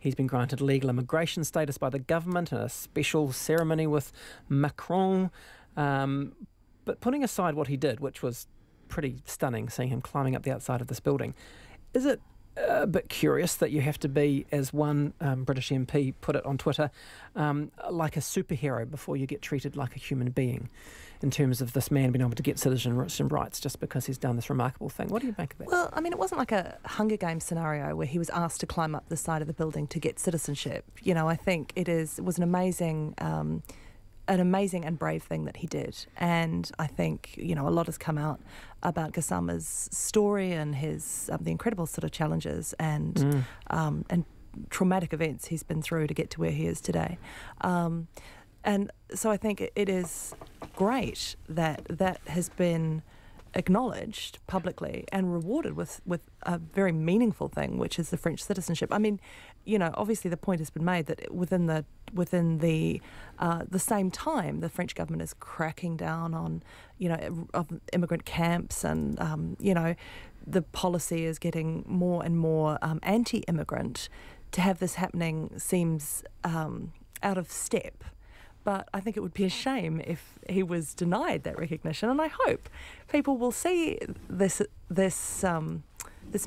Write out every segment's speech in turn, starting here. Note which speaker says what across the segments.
Speaker 1: He's been granted legal immigration status by the government and a special ceremony with Macron. But putting aside what he did, which was pretty stunning, seeing him climbing up the outside of this building, is it a bit curious that you have to be, as one British MP put it on Twitter, like a superhero before you get treated like a human being, in terms of this man being able to get citizenship rights just because he's done this remarkable thing? What do you make of that?
Speaker 2: Well, I mean, it wasn't like a Hunger Games scenario where he was asked to climb up the side of the building to get citizenship. You know, I think it was an amazing and brave thing that he did. And I think, you know, a lot has come out about Gassama's story and his the incredible sort of challenges and traumatic events he's been through to get to where he is today. And so I think it is great that that has been acknowledged publicly and rewarded with a very meaningful thing, which is the French citizenship. I mean, you know, obviously the point has been made that within the same time, the French government is cracking down on, you know, of immigrant camps, and you know, the policy is getting more and more anti-immigrant. To have this happening seems out of step. But I think it would be a shame if he was denied that recognition, and I hope people will see this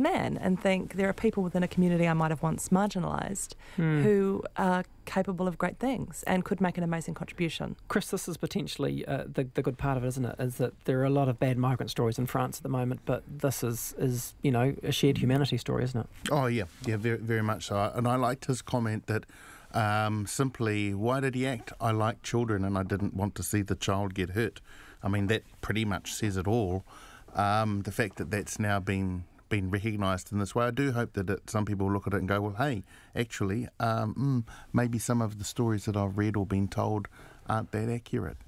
Speaker 2: man and think there are people within a community I might have once marginalised who are capable of great things and could make an amazing contribution.
Speaker 1: Chris, this is potentially the good part of it, isn't it? Is that there are a lot of bad migrant stories in France at the moment, but this is you know, a shared humanity story, isn't it?
Speaker 3: Oh yeah, very, very much so. And I liked his comment that simply, why did he act? I like children and I didn't want to see the child get hurt. I mean, that pretty much says it all. The fact that that's now been recognised in this way, I do hope that some people look at it and go, well, hey, actually, maybe some of the stories that I've read or been told aren't that accurate.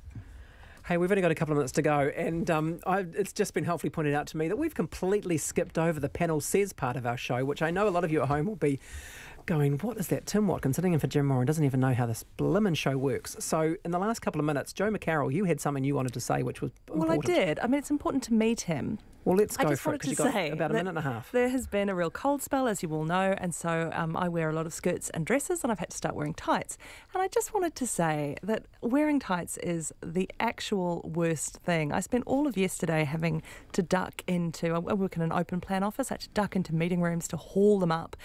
Speaker 1: Hey, we've only got a couple of minutes to go, and it's just been helpfully pointed out to me that we've completely skipped over the panel says part of our show, which I know a lot of you at home will be going, what is that Tim Watt, sitting in for Jim Moore and doesn't even know how this blimmin' show works. So in the last couple of minutes, Joe McCarroll, you had something you wanted to say, which was important.
Speaker 2: Well, I did. I mean, it's important to meet him.
Speaker 1: Well, let's go
Speaker 2: for it,
Speaker 1: because you've got about a minute and a half.
Speaker 2: There has been a real cold spell, as you all know, and so I wear a lot of skirts and dresses, and I've had to start wearing tights. And I just wanted to say that wearing tights is the actual worst thing. I spent all of yesterday having to duck into, I work in an open plan office, I had to duck into meeting rooms to haul them up.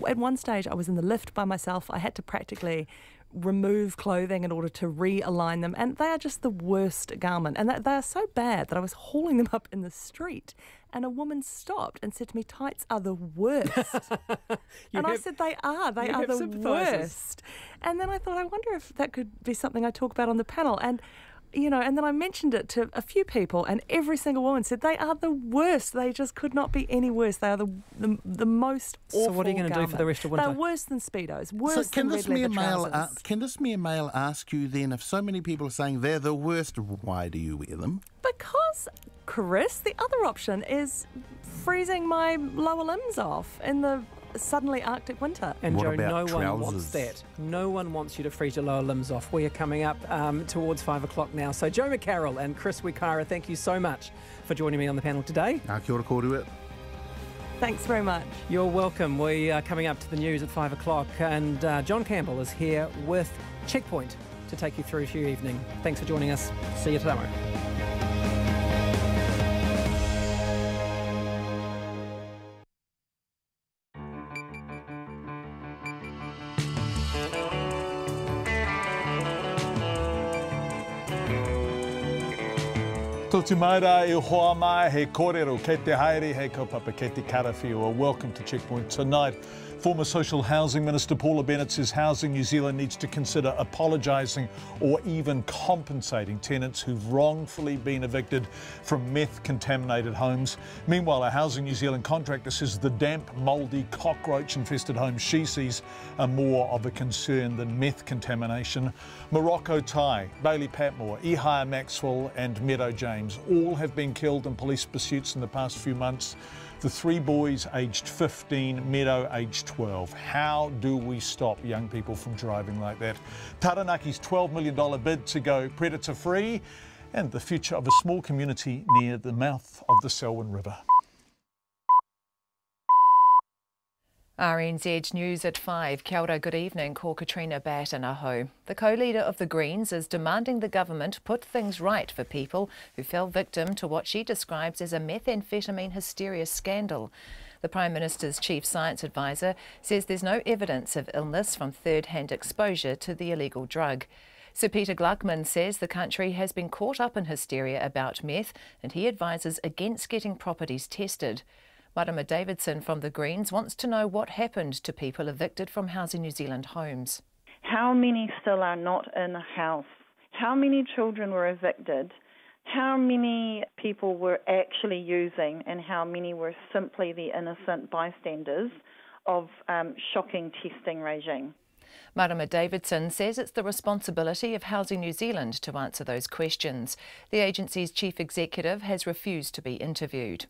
Speaker 2: At one stage, I was in the lift by myself. I had to practically remove clothing in order to realign them, and they are just the worst garment, and they are so bad that I was hauling them up in the street and a woman stopped and said to me, tights are the worst. I said, they are the worst. And then I thought, I wonder if that could be something I talk about on the panel. And you know, and then I mentioned it to a few people, and every single woman said they are the worst. They just could not be any worse. They are the most awful.
Speaker 1: So what are you going to do for the rest of winter?
Speaker 2: They're worse than Speedos, worse
Speaker 3: so can
Speaker 2: than
Speaker 3: this
Speaker 2: red leather trousers.
Speaker 3: Can this mere male ask you then, if so many people are saying they're the worst, why do you wear them?
Speaker 2: Because, Chris, the other option is freezing my lower limbs off in the suddenly Arctic winter.
Speaker 1: And
Speaker 3: what
Speaker 1: Joe,
Speaker 3: about
Speaker 1: no one
Speaker 3: trousers?
Speaker 1: wants that. No one wants you to freeze your lower limbs off. We are coming up towards 5 o'clock now. So Joe McCarroll and Chris Wikara, thank you so much for joining me on the panel today.
Speaker 3: Kia ora kōrua.
Speaker 2: Thanks very much.
Speaker 1: You're welcome. We are coming up to the news at 5 o'clock, and John Campbell is here with Checkpoint to take you through to your evening. Thanks for joining us. See you tomorrow.
Speaker 4: Tō maira I hoa mai, he kōrero, kei te haere, he kaupapa, kei te karawhiua. Welcome to Checkpoint tonight. Former Social Housing Minister Paula Bennett says Housing New Zealand needs to consider apologising or even compensating tenants who've wrongfully been evicted from meth-contaminated homes. Meanwhile, a Housing New Zealand contractor says the damp, mouldy, cockroach-infested homes she sees are more of a concern than meth contamination. Morocco Tai, Bailey Patmore, Ihaya Maxwell and Meadow James all have been killed in police pursuits in the past few months. The three boys aged 15, Meadow aged 12. How do we stop young people from driving like that? Taranaki's $12 million bid to go predator-free, and the future of a small community near the mouth of the Selwyn River.
Speaker 5: RNZ News at 5. Kia ora, good evening. Ko Katrina Bat and aho. The co-leader of the Greens is demanding the government put things right for people who fell victim to what she describes as a methamphetamine hysteria scandal. The Prime Minister's chief science advisor says there's no evidence of illness from third-hand exposure to the illegal drug. Sir Peter Gluckman says the country has been caught up in hysteria about meth and he advises against getting properties tested. Marama Davidson from the Greens wants to know what happened to people evicted from Housing New Zealand homes.
Speaker 6: How many still are not in a house? How many children were evicted? How many people were actually using and how many were simply the innocent bystanders of shocking testing regime?
Speaker 5: Marama Davidson says it's the responsibility of Housing New Zealand to answer those questions. The agency's chief executive has refused to be interviewed.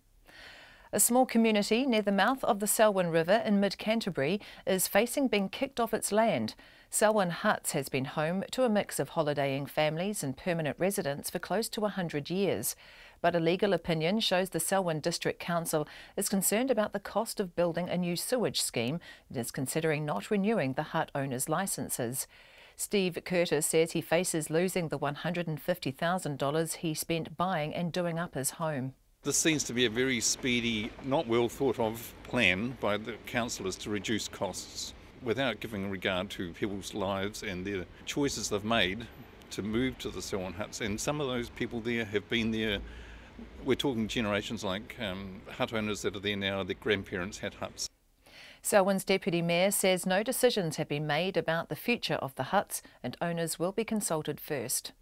Speaker 5: A small community near the mouth of the Selwyn River in mid-Canterbury is facing being kicked off its land. Selwyn Huts has been home to a mix of holidaying families and permanent residents for close to 100 years. But a legal opinion shows the Selwyn District Council is concerned about the cost of building a new sewage scheme and is considering not renewing the hut owners' licences. Steve Curtis says he faces losing the $150,000 he spent buying and doing up his home.
Speaker 7: This seems to be a very speedy, not well thought of plan by the councillors to reduce costs without giving regard to people's lives and their choices they've made to move to the Selwyn Huts. And some of those people there have been there, we're talking generations like hut owners that are there now, their grandparents had huts.
Speaker 5: Selwyn's Deputy Mayor says no decisions have been made about the future of the huts and owners will be consulted first.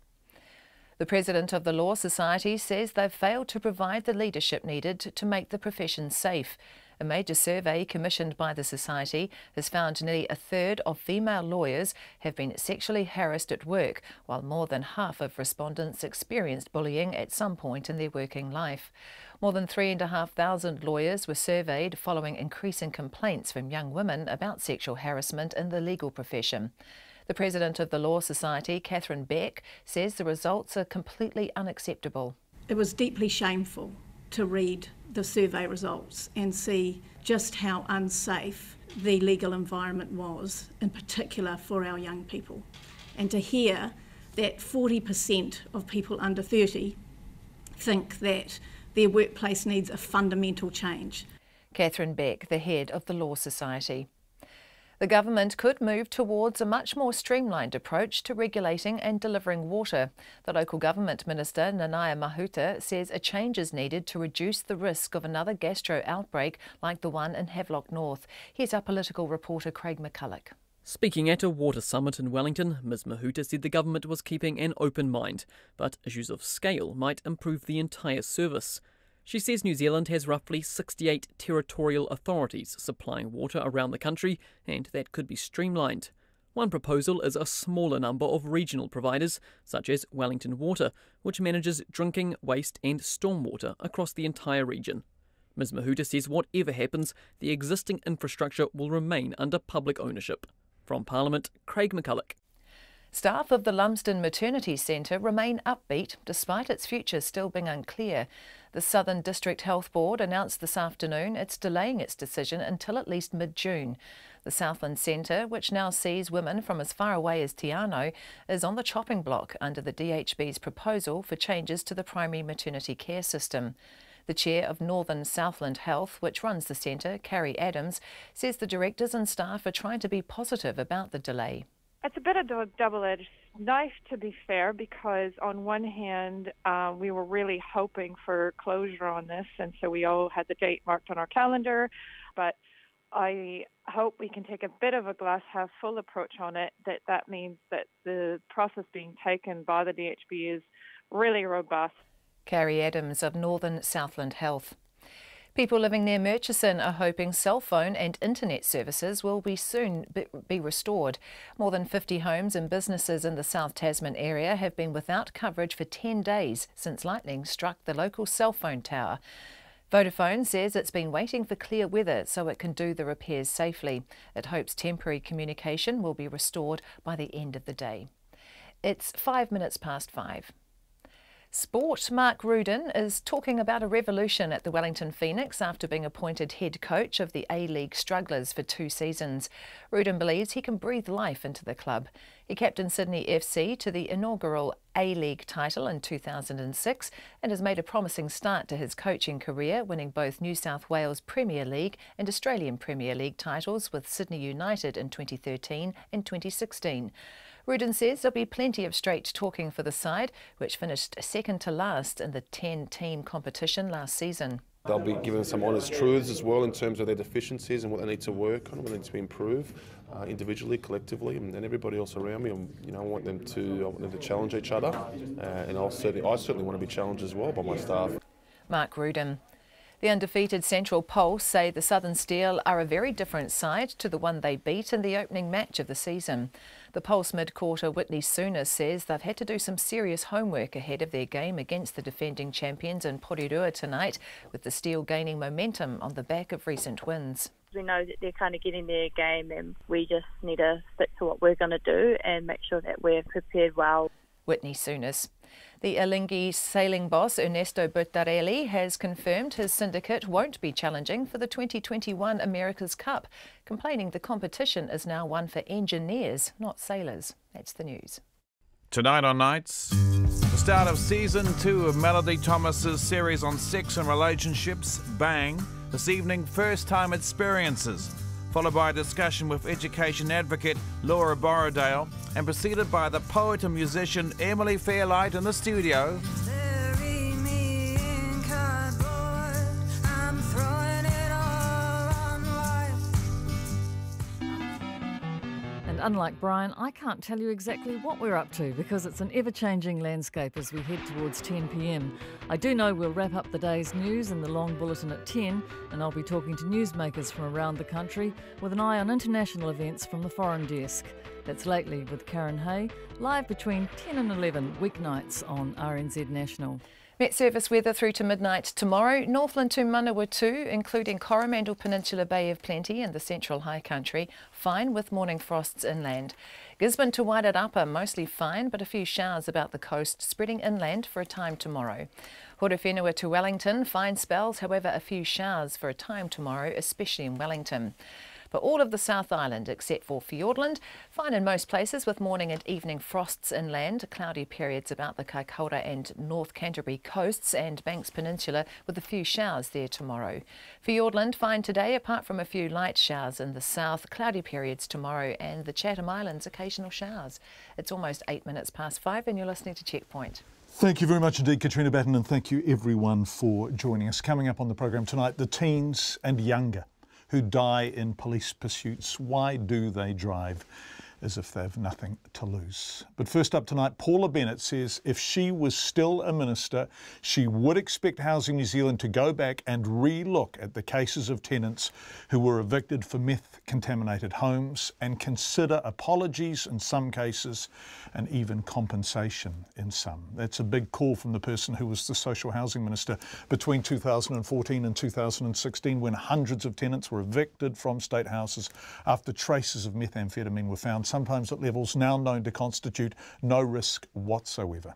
Speaker 5: The President of the Law Society says they've failed to provide the leadership needed to make the profession safe. A major survey commissioned by the Society has found nearly a third of female lawyers have been sexually harassed at work, while more than half of respondents experienced bullying at some point in their working life. More than 3,500 lawyers were surveyed following increasing complaints from young women about sexual harassment in the legal profession. The President of the Law Society, Catherine Beck, says the results are completely unacceptable.
Speaker 8: It was deeply shameful to read the survey results and see just how unsafe the legal environment was, in particular for our young people. And to hear that 40% of people under 30 think that their workplace needs a fundamental change.
Speaker 5: Catherine Beck, the head of the Law Society. The government could move towards a much more streamlined approach to regulating and delivering water. The local government minister, Nanaia Mahuta, says a change is needed to reduce the risk of another gastro outbreak like the one in Havelock North. Here's our political reporter Craig McCulloch.
Speaker 9: Speaking at a water summit in Wellington, Ms Mahuta said the government was keeping an open mind, but issues of scale might improve the entire service. She says New Zealand has roughly 68 territorial authorities supplying water around the country, and that could be streamlined. One proposal is a smaller number of regional providers, such as Wellington Water, which manages drinking, waste and stormwater across the entire region. Ms Mahuta says whatever happens, the existing infrastructure will remain under public ownership. From Parliament, Craig McCulloch.
Speaker 5: Staff of the Lumsden Maternity Centre remain upbeat despite its future still being unclear. The Southern District Health Board announced this afternoon it's delaying its decision until at least mid-June. The Southland Centre, which now sees women from as far away as Te Anau, is on the chopping block under the DHB's proposal for changes to the primary maternity care system. The chair of Northern Southland Health, which runs the centre, Carrie Adams, says the directors and staff are trying to be positive about the delay.
Speaker 10: It's a bit of a double-edged knife, to be fair, because on one hand, we were really hoping for closure on this, and so we all had the date marked on our calendar. But I hope we can take a bit of a glass-half-full approach on it, that means that the process being taken by the DHB is really robust.
Speaker 5: Carrie Adams of Northern Southland Health. People living near Murchison are hoping cell phone and internet services will soon be restored. More than 50 homes and businesses in the South Tasman area have been without coverage for 10 days since lightning struck the local cell phone tower. Vodafone says it's been waiting for clear weather so it can do the repairs safely. It hopes temporary communication will be restored by the end of the day. It's 5 minutes past 5. Sport. Mark Rudin is talking about a revolution at the Wellington Phoenix after being appointed head coach of the A-League strugglers for 2 seasons. Rudin believes he can breathe life into the club. He captained Sydney FC to the inaugural A-League title in 2006 and has made a promising start to his coaching career, winning both New South Wales Premier League and Australian Premier League titles with Sydney United in 2013 and 2016. Rudin says there'll be plenty of straight talking for the side, which finished second to last in the 10-team competition last season.
Speaker 11: They'll be given some honest truths as well in terms of their deficiencies and what they need to work on, what they need to improve individually, collectively, and everybody else around me. I want them to challenge each other, and I certainly want to be challenged as well by my staff.
Speaker 5: Mark Rudin. The undefeated Central Pulse say the Southern Steel are a very different side to the one they beat in the opening match of the season. The Pulse mid-quarter Whitney Sooner says they've had to do some serious homework ahead of their game against the defending champions in Porirua tonight, with the Steel gaining momentum on the back of recent wins.
Speaker 12: We know that they're kind of getting their game, and we just need to stick to what we're going to do and make sure that we're prepared well.
Speaker 5: Whitney Sooners. The Alinghi sailing boss Ernesto Bertarelli has confirmed his syndicate won't be challenging for the 2021 America's Cup, complaining the competition is now one for engineers, not sailors. That's the news.
Speaker 13: Tonight on Nights, the start of Season 2 of Melody Thomas's series on sex and relationships, Bang. This evening, first-time experiences, followed by a discussion with education advocate Laura Borrowdale and preceded by the poet and musician Emily Fairlight in the studio.
Speaker 14: And unlike Brian, I can't tell you exactly what we're up to because it's an ever-changing landscape as we head towards 10 p.m. I do know we'll wrap up the day's news in the long bulletin at 10, and I'll be talking to newsmakers from around the country with an eye on international events from the foreign desk. That's Lately with Karen Hay, live between 10 and 11 weeknights on RNZ National.
Speaker 5: Met Service weather through to midnight tomorrow. Northland to Manawatu, including Coromandel Peninsula Bay of Plenty and the central high country, fine with morning frosts inland. Gisborne to Wairarapa, mostly fine, but a few showers about the coast, spreading inland for a time tomorrow. Horowhenua to Wellington, fine spells, however a few showers for a time tomorrow, especially in Wellington. For all of the South Island except for Fiordland, fine in most places with morning and evening frosts inland, cloudy periods about the Kaikoura and North Canterbury coasts and Banks Peninsula with a few showers there tomorrow. Fiordland fine today apart from a few light showers in the south, cloudy periods tomorrow and the Chatham Islands occasional showers. It's almost 8 minutes past 5 and you're listening to Checkpoint.
Speaker 4: Thank you very much indeed, Katrina Batten, and thank you everyone for joining us. Coming up on the program tonight, the teens and younger who die in police pursuits. Why do they drive as if they have nothing to lose? But first up tonight, Paula Bennett says if she was still a minister, she would expect Housing New Zealand to go back and re-look at the cases of tenants who were evicted for meth-contaminated homes and consider apologies in some cases and even compensation in some. That's a big call from the person who was the social housing minister between 2014 and 2016 when hundreds of tenants were evicted from state houses after traces of methamphetamine were found, sometimes at levels now known to constitute no risk whatsoever.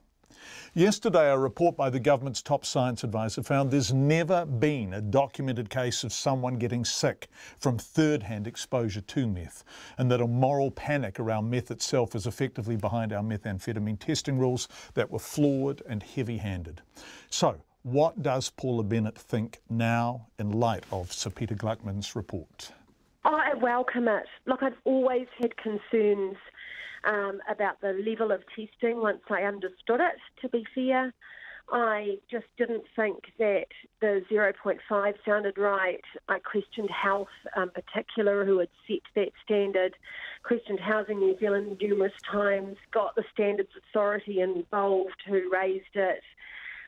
Speaker 4: Yesterday, a report by the government's top science advisor found there's never been a documented case of someone getting sick from third-hand exposure to meth, and that a moral panic around meth itself is effectively behind our methamphetamine testing rules that were flawed and heavy-handed. So, what does Paula Bennett think now in light of Sir Peter Gluckman's report?
Speaker 15: I welcome it. Look, I've always had concerns about the level of testing once I understood it, to be fair. I just didn't think that the 0.5 sounded right. I questioned Health in particular, who had set that standard, questioned Housing New Zealand numerous times, got the Standards Authority involved, who raised it.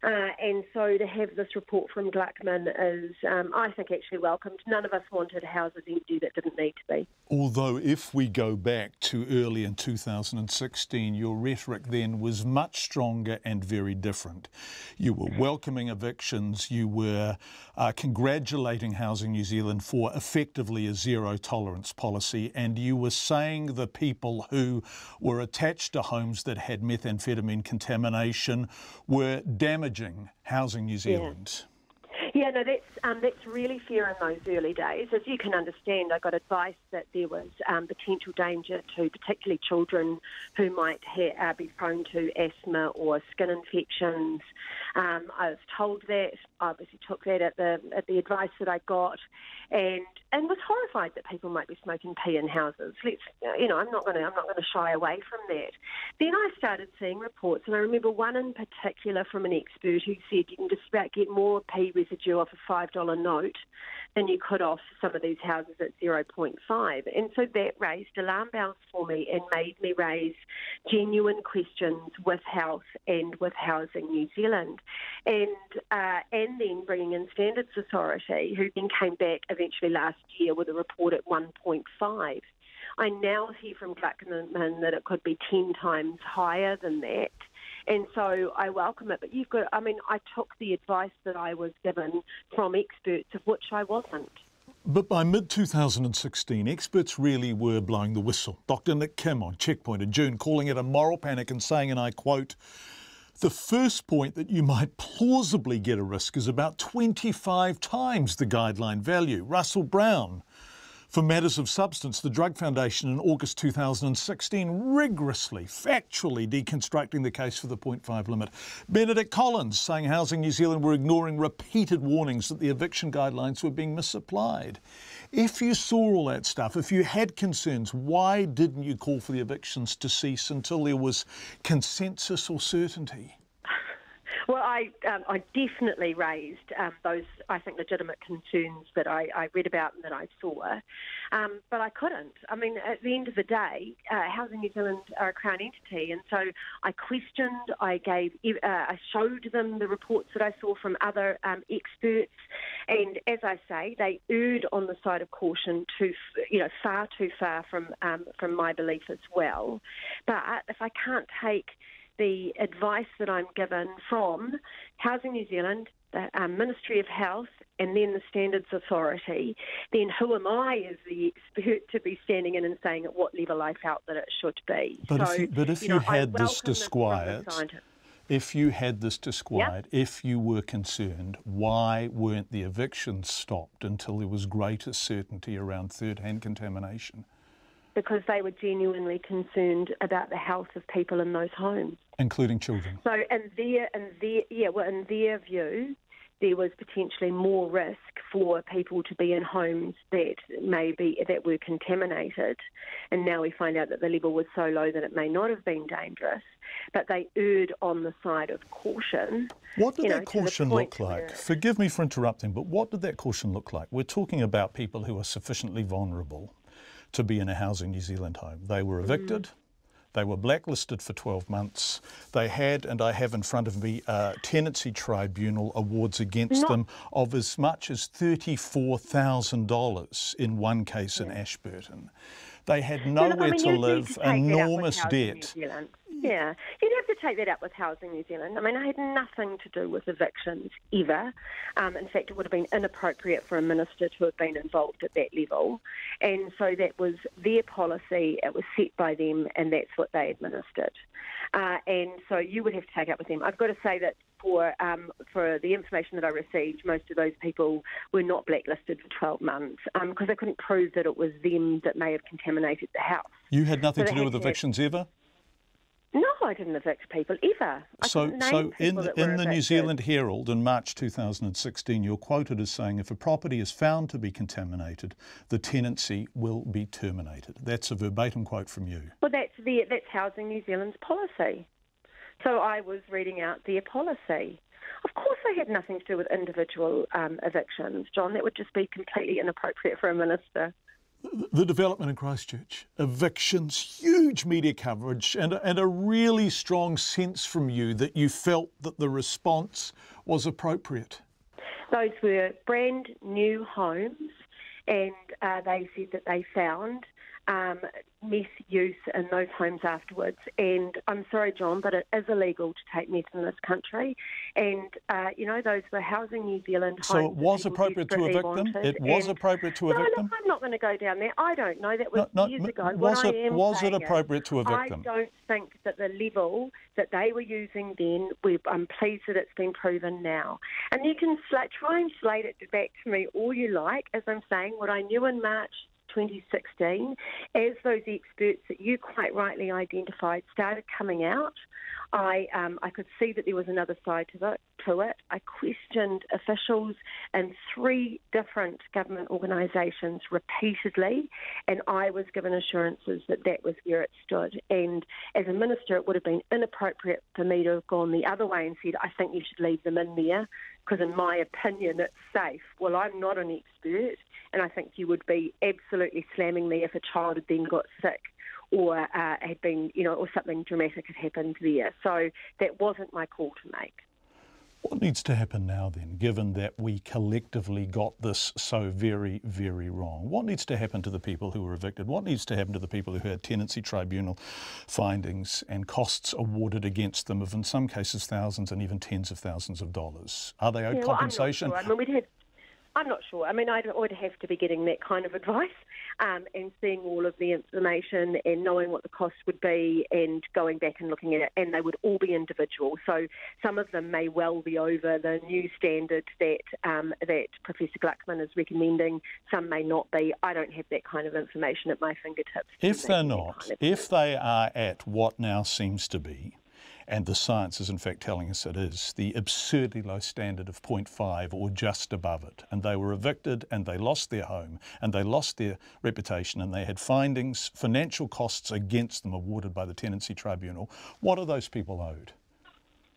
Speaker 15: And so to have this report from Gluckman is, I think, actually welcomed. None of us wanted houses empty that didn't need to be.
Speaker 4: Although if we go back to early in 2016, your rhetoric then was much stronger and very different. You were welcoming evictions, you were congratulating Housing New Zealand for effectively a zero tolerance policy, and you were saying the people who were attached to homes that had methamphetamine contamination were damaging Housing New Zealand.
Speaker 15: Yeah, no, that's really fair in those early days. As you can understand, I got advice that there was potential danger to particularly children who might be prone to asthma or skin infections. I was told that. I obviously took that at the advice that I got, and was horrified that people might be smoking pee in houses. I'm not going to shy away from that. Then I started seeing reports, and I remember one in particular from an expert who said you can just about get more pee residue off a $5 note than you could off some of these houses at 0.5. And so that raised alarm bells for me and made me raise genuine questions with health and with Housing New Zealand. And then bringing in Standards Authority, who then came back eventually last year with a report at 1.5. I now hear from Gluckman that it could be 10 times higher than that. And so I welcome it. But I took the advice that I was given from experts, of which I wasn't.
Speaker 4: But by mid-2016, experts really were blowing the whistle. Dr. Nick Kim on Checkpoint in June, calling it a moral panic and saying, and I quote, "The first point that you might plausibly get a risk is about 25 times the guideline value." Russell Brown, for Matters of Substance, the Drug Foundation in August 2016, rigorously, factually deconstructing the case for the 0.5 limit. Benedict Collins saying Housing New Zealand were ignoring repeated warnings that the eviction guidelines were being misapplied. If you saw all that stuff, if you had concerns, why didn't you call for the evictions to cease until there was consensus or certainty?
Speaker 15: Well, I definitely raised those, I think, legitimate concerns that I read about and that I saw, but I couldn't. I mean, at the end of the day, Housing New Zealand are a Crown entity, and so I questioned, I showed them the reports that I saw from other experts, and as I say, they erred on the side of caution far too far from my belief as well. But if I can't take the advice that I'm given from Housing New Zealand, the Ministry of Health, and then the Standards Authority, then who am I as the expert to be standing in and saying at what level I felt that it should be?
Speaker 4: If you had this disquiet, if you were concerned, why weren't the evictions stopped until there was greater certainty around third-hand contamination?
Speaker 15: Because they were genuinely concerned about the health of people in those homes, including children. So, in their view, there was potentially more risk for people to be in homes that were contaminated, and now we find out that the level was so low that it may not have been dangerous. But they erred on the side of caution.
Speaker 4: What did that caution look like? Forgive me for interrupting, but what did that caution look like? We're talking about people who are sufficiently vulnerable to be in a Housing New Zealand home. They were evicted, they were blacklisted for 12 months, they had, and I have in front of me, tenancy tribunal awards against them of as much as $34,000 in one case in Ashburton. They had nowhere to live, enormous debt.
Speaker 15: Yeah, you'd have to take that up with Housing New Zealand. I mean, I had nothing to do with evictions ever. In fact, it would have been inappropriate for a minister to have been involved at that level. And so that was their policy, it was set by them, and that's what they administered. And so you would have to take up with them. I've got to say that for the information that I received, most of those people were not blacklisted for 12 months because they couldn't prove that it was them that may have contaminated the house.
Speaker 4: You had nothing to do with evictions ever?
Speaker 15: No, I didn't evict people ever.
Speaker 4: So in the New Zealand Herald in March 2016, you're quoted as saying, if a property is found to be contaminated, the tenancy will be terminated. That's a verbatim quote from you.
Speaker 15: Well, that's Housing New Zealand's policy. So I was reading out their policy. Of course they had nothing to do with individual evictions, John. That would just be completely inappropriate for a minister.
Speaker 4: The development in Christchurch, evictions, huge media coverage, and a really strong sense from you that you felt that the response was appropriate.
Speaker 15: Those were brand new homes, and they said that they found meth use in those homes afterwards. And I'm sorry, John, but it is illegal to take meth in this country. And, those were Housing New Zealand homes.
Speaker 4: So it was appropriate to evict them? It was appropriate to evict them?
Speaker 15: No, I'm not going to go down there. I don't know. That was years ago.
Speaker 4: Was it appropriate to evict them?
Speaker 15: I don't think that the level that they were using then, I'm pleased that it's been proven now. And you can try and slate it back to me all you like, as I'm saying, what I knew in March 2016, as those experts that you quite rightly identified started coming out, I could see that there was another side to it. I questioned officials in 3 different government organisations repeatedly, and I was given assurances that that was where it stood. And as a minister, it would have been inappropriate for me to have gone the other way and said, I think you should leave them in there, because in my opinion, it's safe. Well, I'm not an expert, and I think you would be absolutely slamming me if a child had then got sick or had been, or something dramatic had happened there. So that wasn't my call to make.
Speaker 4: What needs to happen now then, given that we collectively got this so very, very wrong? What needs to happen to the people who were evicted? What needs to happen to the people who had tenancy tribunal findings and costs awarded against them of, in some cases, thousands and even tens of thousands of dollars? Are they owed compensation?
Speaker 15: I'm not sure. I would have to be getting that kind of advice and seeing all of the information and knowing what the cost would be and going back and looking at it. And they would all be individual. So some of them may well be over the new standard that Professor Gluckman is recommending. Some may not be. I don't have that kind of information at my fingertips.
Speaker 4: If they're not, if they are at what now seems to be, and the science is in fact telling us it is, the absurdly low standard of 0.5 or just above it. And they were evicted and they lost their home and they lost their reputation and they had findings, financial costs against them awarded by the Tenancy Tribunal. What are those people owed?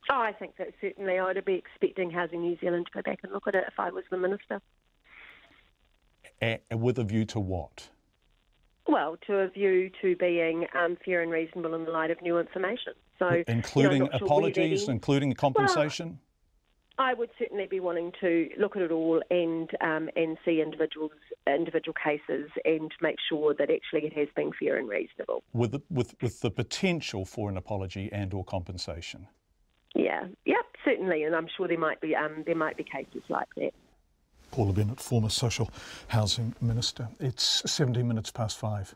Speaker 15: Oh, I think that certainly I would be expecting Housing New Zealand to go back and look at it if I was the minister.
Speaker 4: With a view to what?
Speaker 15: Well, to a view to being fair and reasonable in the light of new information. So,
Speaker 4: including apologies, including compensation?
Speaker 15: Well, I would certainly be wanting to look at it all and see individual cases and make sure that actually it has been fair and reasonable.
Speaker 4: With the potential for an apology and or compensation?
Speaker 15: Yeah, certainly, and I'm sure there might be cases like that.
Speaker 4: Paula Bennett, former Social Housing Minister. It's 17 minutes past 5.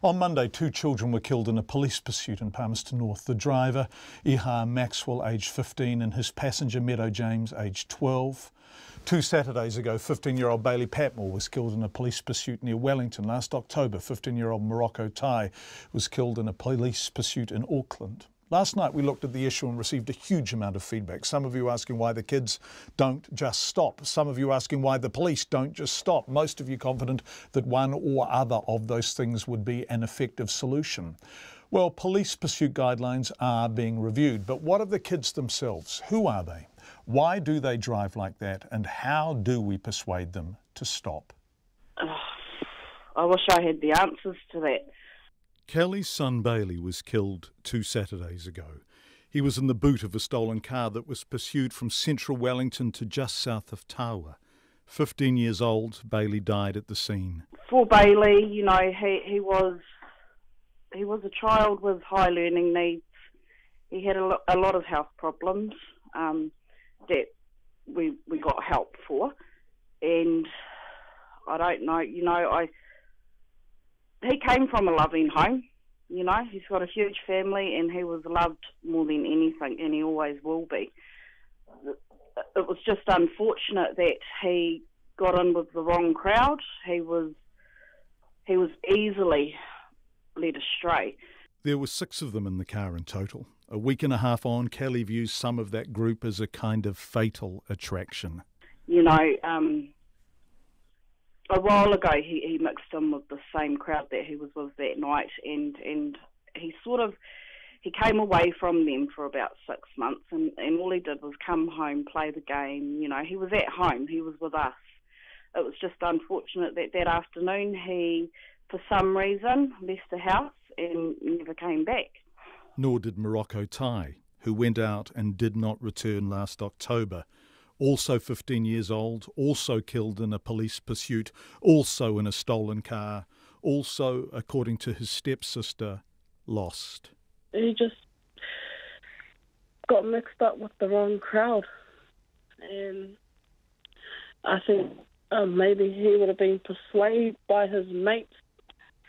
Speaker 4: On Monday, 2 children were killed in a police pursuit in Palmerston North. The driver, Iha Maxwell, aged 15, and his passenger, Meadow James, aged 12. 2 Saturdays ago, 15-year-old Bailey Patmore was killed in a police pursuit near Wellington. Last October, 15-year-old Morocco Tai was killed in a police pursuit in Auckland. Last night we looked at the issue and received a huge amount of feedback. Some of you asking why the kids don't just stop. Some of you asking why the police don't just stop. Most of you confident that one or other of those things would be an effective solution. Well, police pursuit guidelines are being reviewed, but what of the kids themselves? Who are they? Why do they drive like that? And how do we persuade them to stop?
Speaker 16: I wish I had the answers to that.
Speaker 4: Kelly's son Bailey was killed 2 Saturdays ago. He was in the boot of a stolen car that was pursued from central Wellington to just south of Tawa. 15 years old, Bailey died at the scene.
Speaker 16: For Bailey, he was a child with high learning needs. He had a lot of health problems that we got help for, and I don't know, he came from a loving home, he's got a huge family and he was loved more than anything, and he always will be. It was just unfortunate that he got in with the wrong crowd. He was easily led astray.
Speaker 4: There were 6 of them in the car in total. A week and a half on, Kelly views some of that group as a kind of fatal attraction. A while ago, he mixed in with the same crowd that he was with that night, and he came away from them for about 6 months, and all he did was come home, play the game. He was at home, he was with us. It was just unfortunate that afternoon he
Speaker 16: for some reason, left the house and never came back.
Speaker 4: Nor did Morocco Tai, who went out and did not return last October. Also 15 years old, also killed in a police pursuit, also in a stolen car, also, according to his stepsister, lost.
Speaker 17: He just got mixed up with the wrong crowd. And I think maybe he would have been persuaded by his mates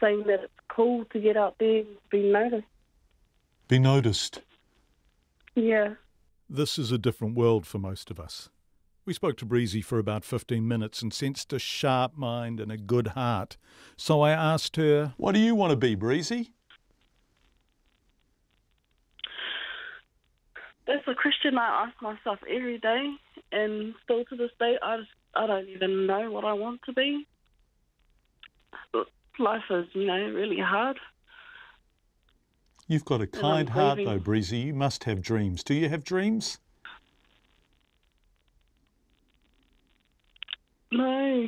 Speaker 17: saying that it's cool to get out there and be noticed.
Speaker 4: Be noticed.
Speaker 17: Yeah.
Speaker 4: This is a different world for most of us. We spoke to Breezy for about 15 minutes and sensed a sharp mind and a good heart. So I asked her, what do you want to be, Breezy?
Speaker 17: That's a question I ask myself every day, and still to this day, I don't even know what I want to be. Life is, really hard.
Speaker 4: You've got a kind heart, though, Breezy. You must have dreams. Do you have dreams?
Speaker 17: No.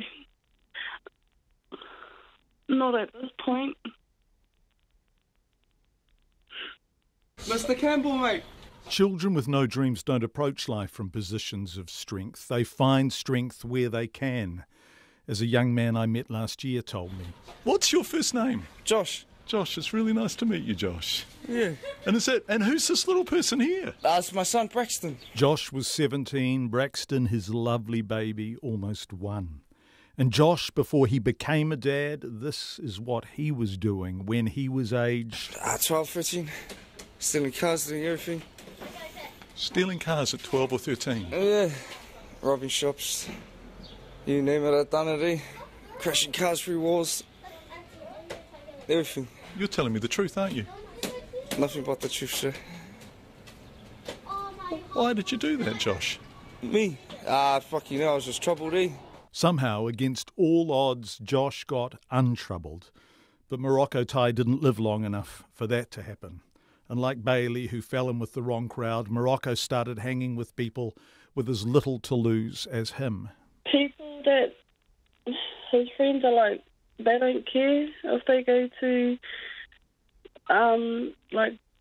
Speaker 17: Not at this point.
Speaker 18: Mr. Campbell, mate.
Speaker 4: Children with no dreams don't approach life from positions of strength. They find strength where they can, as a young man I met last year told me. What's your first name?
Speaker 18: Josh.
Speaker 4: Josh, it's really nice to meet you, Josh.
Speaker 18: Yeah.
Speaker 4: And who's this little person here?
Speaker 18: That's my son, Braxton.
Speaker 4: Josh was 17, Braxton, his lovely baby, almost 1. And Josh, before he became a dad, this is what he was doing when he was aged...
Speaker 18: 12, 13. Stealing cars, doing everything.
Speaker 4: Stealing cars at 12 or 13?
Speaker 18: Yeah. Robbing shops. You name it, I've done it, eh? Crashing cars through walls. Everything.
Speaker 4: You're telling me the truth, aren't you?
Speaker 18: Nothing but the truth, sir.
Speaker 4: Why did you do that, Josh?
Speaker 18: Me? I was just troubled, eh?
Speaker 4: Somehow, against all odds, Josh got untroubled. But Morocco Tai didn't live long enough for that to happen. And like Bailey, who fell in with the wrong crowd, Morocco started hanging with people with as little to lose as him.
Speaker 17: People that his friends are like, they don't care if they go to,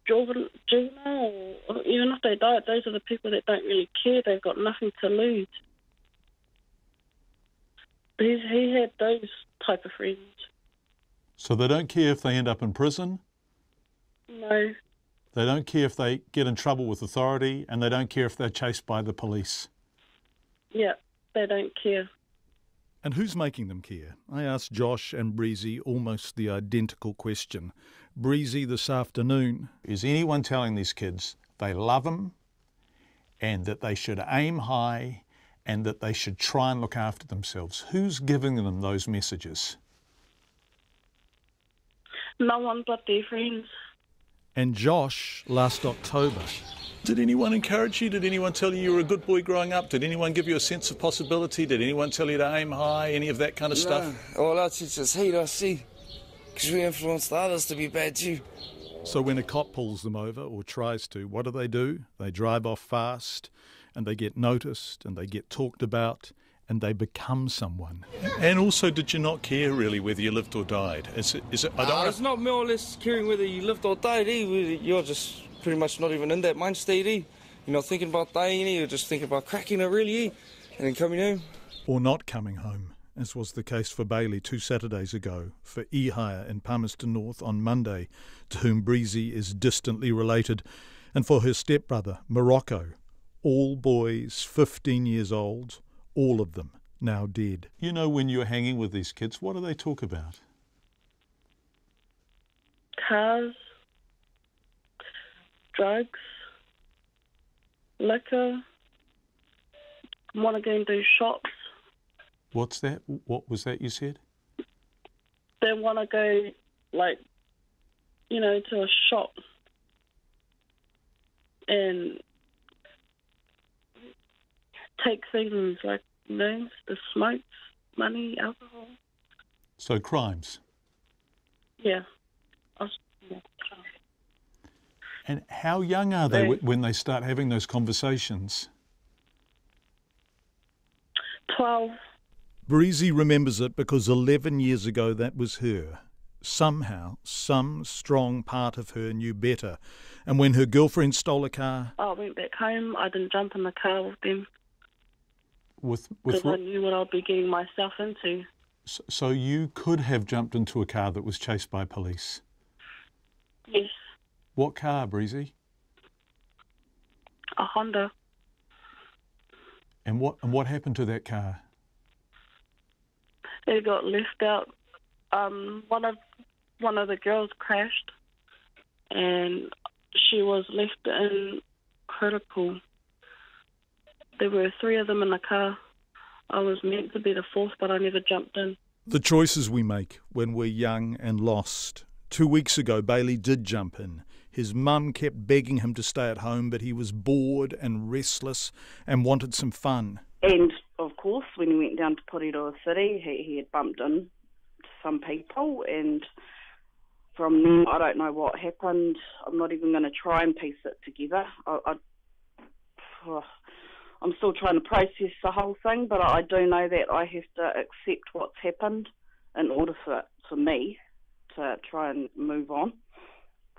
Speaker 17: juvenile, or even if they die, those are the people that don't really care. They've got nothing to lose. He had those type of friends.
Speaker 4: So they don't care if they end up in prison?
Speaker 17: No.
Speaker 4: They don't care if they get in trouble with authority, and they don't care if they're chased by the police?
Speaker 17: Yeah, they don't care.
Speaker 4: And who's making them care? I asked Josh and Breezy almost the identical question. Breezy this afternoon. Is anyone telling these kids they love them and that they should aim high and that they should try and look after themselves? Who's giving them those messages?
Speaker 17: No one but their friends.
Speaker 4: And Josh, last October. Did anyone encourage you? Did anyone tell you you were a good boy growing up? Did anyone give you a sense of possibility? Did anyone tell you to aim high? Any of that kind of stuff?
Speaker 18: All our teachers hate us, see, because we influence the others to be bad too.
Speaker 4: So when a cop pulls them over or tries to, what do? They drive off fast and they get noticed and they get talked about and they become someone. And also, did you not care really whether you lived or died? Is it?
Speaker 18: It's not more or less caring whether you lived or died. You're just pretty much not even in that mind state. You're not thinking about dying. You're just thinking about cracking it really, and then coming home.
Speaker 4: Or not coming home, as was the case for Bailey 2 Saturdays ago, for Ehire in Palmerston North on Monday, to whom Breezy is distantly related, and for her stepbrother, Morocco. All boys, 15 years old, all of them now dead. You know, when you're hanging with these kids, what do they talk about?
Speaker 17: Cars, drugs, liquor, want to go and do shops.
Speaker 4: What's that? What was that you said?
Speaker 17: They want to go, to a shop and take things like, the smokes, money, alcohol.
Speaker 4: So crimes?
Speaker 17: Yeah.
Speaker 4: And how young are they when they start having those conversations?
Speaker 17: 12.
Speaker 4: Breezy remembers it because 11 years ago that was her. somehow, some strong part of her knew better. And when her girlfriend stole a car...
Speaker 17: I went back home. I didn't jump in the car with them.
Speaker 4: Because
Speaker 17: I knew what I'd be getting myself into.
Speaker 4: So you could have jumped into a car that was chased by police?
Speaker 17: Yes.
Speaker 4: What car, Breezy?
Speaker 17: A Honda.
Speaker 4: And what happened to that car?
Speaker 17: It got left out. One of the girls crashed, and she was left in critical. There were 3 of them in the car. I was meant to be the 4th, but I never jumped in.
Speaker 4: The choices we make when we're young and lost. 2 weeks ago, Bailey did jump in. His mum kept begging him to stay at home, but he was bored and restless and wanted some fun.
Speaker 16: And, of course, when he went down to Porirua City, he had bumped into some people, and from then, I don't know what happened. I'm not even going to try and piece it together. I'm still trying to process the whole thing, but I do know that I have to accept what's happened in order for me to try and move on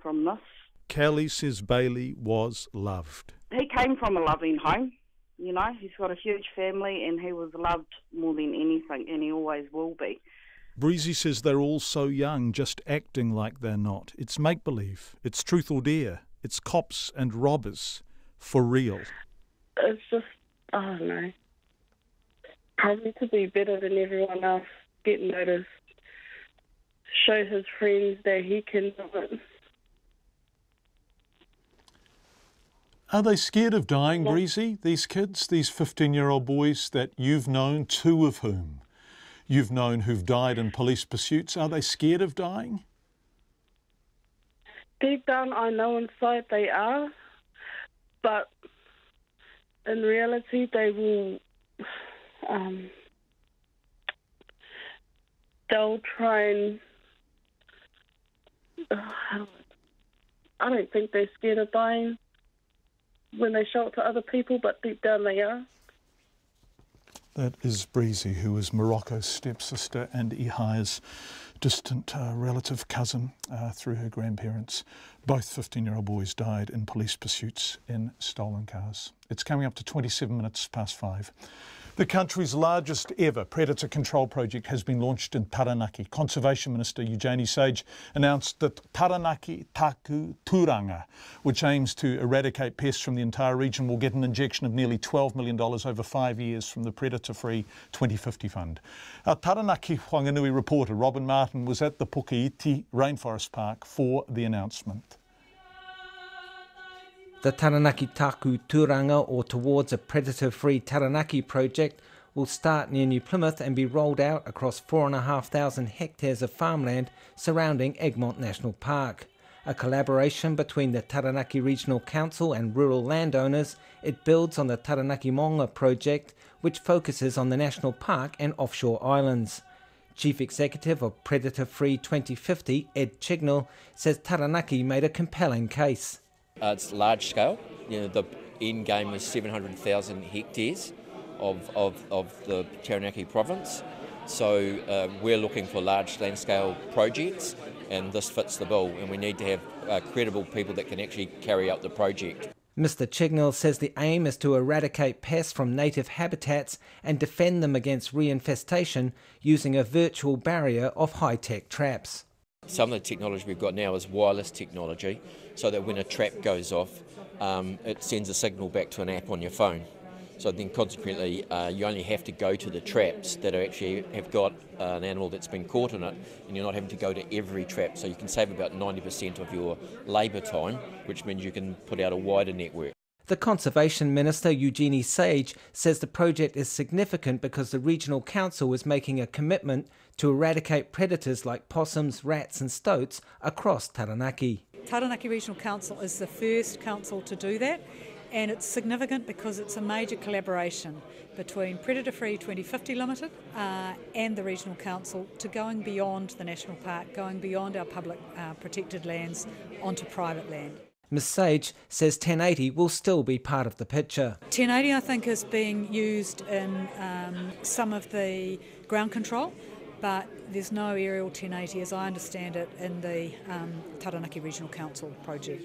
Speaker 16: from this.
Speaker 4: Kelly says Bailey was loved.
Speaker 16: He came from a loving home, you know. He's got a huge family and he was loved more than anything, and he always will be.
Speaker 4: Breezy says they're all so young, just acting like they're not. It's make-believe. It's truth or dare. It's cops and robbers. For real.
Speaker 17: It's just, I don't know. Probably to be better than everyone else, get noticed, show his friends that he can do it.
Speaker 4: Are they scared of dying, Breezy, these kids, these 15-year-old boys that you've known, 2 of whom you've known who've died in police pursuits? Are they scared of dying?
Speaker 17: Deep down, I know inside they are, but in reality, they will, they'll try and, I don't think they're scared of dying when they show it to other people, but deep down they are.
Speaker 4: That is Breezy, who is Morocco's stepsister and Ihaya's distant relative cousin through her grandparents. Both 15-year-old boys died in police pursuits in stolen cars. It's coming up to 27 minutes past 5. The country's largest ever predator control project has been launched in Taranaki. Conservation Minister Eugenie Sage announced that Taranaki Taku Turanga, which aims to eradicate pests from the entire region, will get an injection of nearly $12 million over 5 years from the Predator-Free 2050 Fund. Our Taranaki Whanganui reporter Robin Martin was at the Pukeiti Rainforest Park for the announcement.
Speaker 19: The Taranaki Taku Turanga, or Towards a Predator-Free Taranaki project, will start near New Plymouth and be rolled out across 4,500 hectares of farmland surrounding Egmont National Park. A collaboration between the Taranaki Regional Council and rural landowners, it builds on the Taranaki Monga project, which focuses on the national park and offshore islands. Chief Executive of Predator-Free 2050, Ed Chignell, says Taranaki made a compelling case.
Speaker 20: It's large scale. You know, the end game is 700,000 hectares of the Taranaki province. So we're looking for large land scale projects, and this fits the bill, and we need to have credible people that can actually carry out the project.
Speaker 19: Mr Chignell says the aim is to eradicate pests from native habitats and defend them against reinfestation using a virtual barrier of high-tech traps.
Speaker 20: Some of the technology we've got now is wireless technology, so that when a trap goes off, it sends a signal back to an app on your phone. So then consequently, you only have to go to the traps that actually have got an animal that's been caught in it, and you're not having to go to every trap. So you can save about 90% of your labour time, which means you can put out a wider network.
Speaker 19: The Conservation Minister, Eugenie Sage, says the project is significant because the Regional Council is making a commitment to eradicate predators like possums, rats and stoats across Taranaki.
Speaker 21: Taranaki Regional Council is the first council to do that, and it's significant because it's a major collaboration between Predator-Free 2050 Limited and the Regional Council to going beyond the National Park, going beyond our public protected lands onto private land.
Speaker 19: Ms Sage says 1080 will still be part of the picture.
Speaker 21: 1080 I think is being used in some of the ground control, but there's no aerial 1080, as I understand it, in the Taranaki Regional Council project.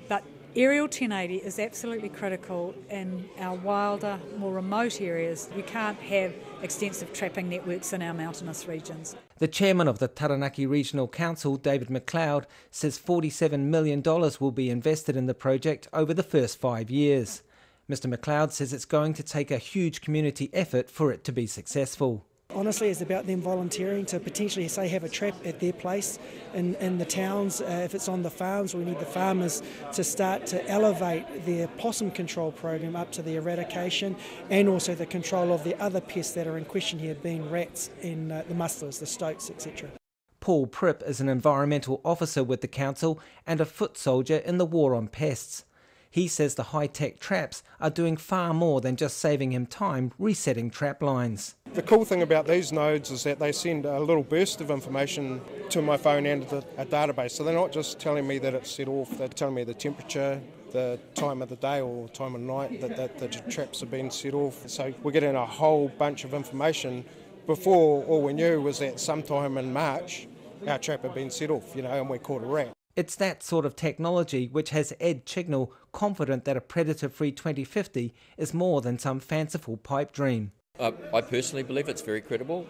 Speaker 21: But aerial 1080 is absolutely critical in our wilder, more remote areas. We can't have extensive trapping networks in our mountainous regions.
Speaker 19: The chairman of the Taranaki Regional Council, David McLeod, says $47 million will be invested in the project over the first 5 years. Mr McLeod says it's going to take a huge community effort for it to be successful.
Speaker 3: Honestly, it's about them volunteering to potentially, say, have a trap at their place in the towns. If it's on the farms, we need the farmers to start to elevate their possum control program up to the eradication and also the control of the other pests that are in question here, being rats and the mustlers, the stoats, etc.
Speaker 19: Paul Pripp is an environmental officer with the council and a foot soldier in the war on pests. He says the high-tech traps are doing far more than just saving him time resetting trap lines.
Speaker 22: The cool thing about these nodes is that they send a little burst of information to my phone and a database. So they're not just telling me that it's set off, they're telling me the temperature, the time of the day or time of night that the traps have been set off. So we're getting a whole bunch of information. Before, all we knew was that sometime in March our trap had been set off, and we caught a rat.
Speaker 19: It's that sort of technology which has Ed Chignall confident that a predator-free 2050 is more than some fanciful pipe dream.
Speaker 20: I personally believe it's very credible.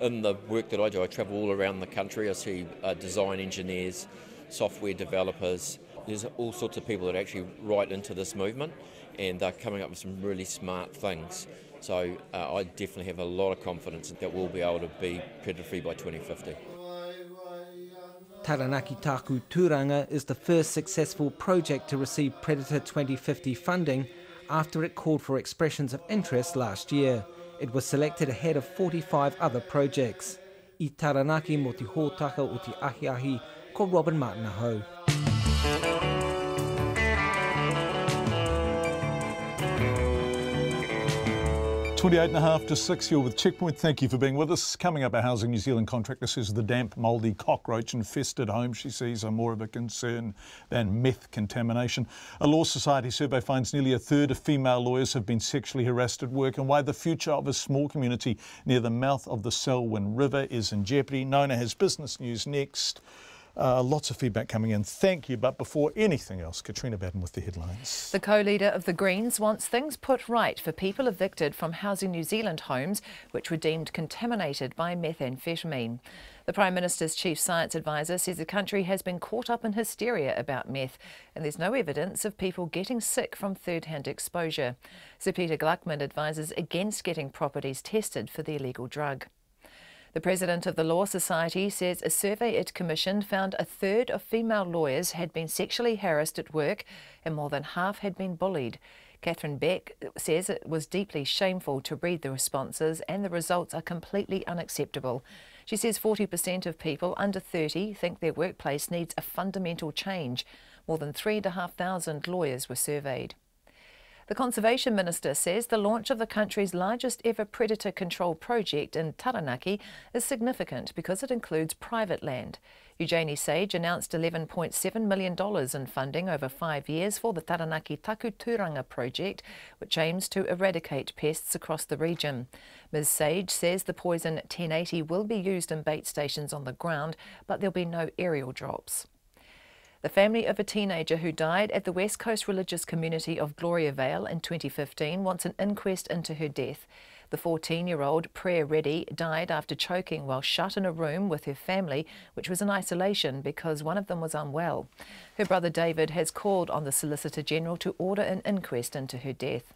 Speaker 20: In the work that I do, I travel all around the country. I see design engineers, software developers. There's all sorts of people that actually write into this movement, and they're coming up with some really smart things. So I definitely have a lot of confidence that we'll be able to be predator-free by 2050.
Speaker 19: Taranaki Taku Turanga is the first successful project to receive Predator 2050 funding after it called for expressions of interest last year. It was selected ahead of 45 other projects. I Taranaki mo te hōtaka o te ahiahi, ko Robin Martin ahau.
Speaker 4: 28.5 to 6, you're with Checkpoint. Thank you for being with us. Coming up, a Housing New Zealand contractor says the damp, mouldy, cockroach-infested home she sees are more of a concern than meth contamination. A Law Society survey finds nearly a third of female lawyers have been sexually harassed at work, and why the future of a small community near the mouth of the Selwyn River is in jeopardy. Nona has business news next. Lots of feedback coming in. Thank you. But before anything else, Katrina Batten with the headlines.
Speaker 5: The co-leader of the Greens wants things put right for people evicted from Housing New Zealand homes which were deemed contaminated by methamphetamine. The Prime Minister's chief science advisor says the country has been caught up in hysteria about meth, and there's no evidence of people getting sick from third-hand exposure. Sir Peter Gluckman advises against getting properties tested for the illegal drug. The president of the Law Society says a survey it commissioned found a third of female lawyers had been sexually harassed at work and more than half had been bullied. Catherine Beck says it was deeply shameful to read the responses and the results are completely unacceptable. She says 40% of people under 30 think their workplace needs a fundamental change. More than 3,500 lawyers were surveyed. The Conservation Minister says the launch of the country's largest ever predator control project in Taranaki is significant because it includes private land. Eugenie Sage announced $11.7 million in funding over 5 years for the Taranaki Taku Turanga project, which aims to eradicate pests across the region. Ms Sage says the poison 1080 will be used in bait stations on the ground, but there'll be no aerial drops. The family of a teenager who died at the West Coast religious community of Gloria Vale in 2015 wants an inquest into her death. The 14-year-old Prayer Reddy died after choking while shut in a room with her family, which was in isolation because one of them was unwell. Her brother David has called on the Solicitor General to order an inquest into her death.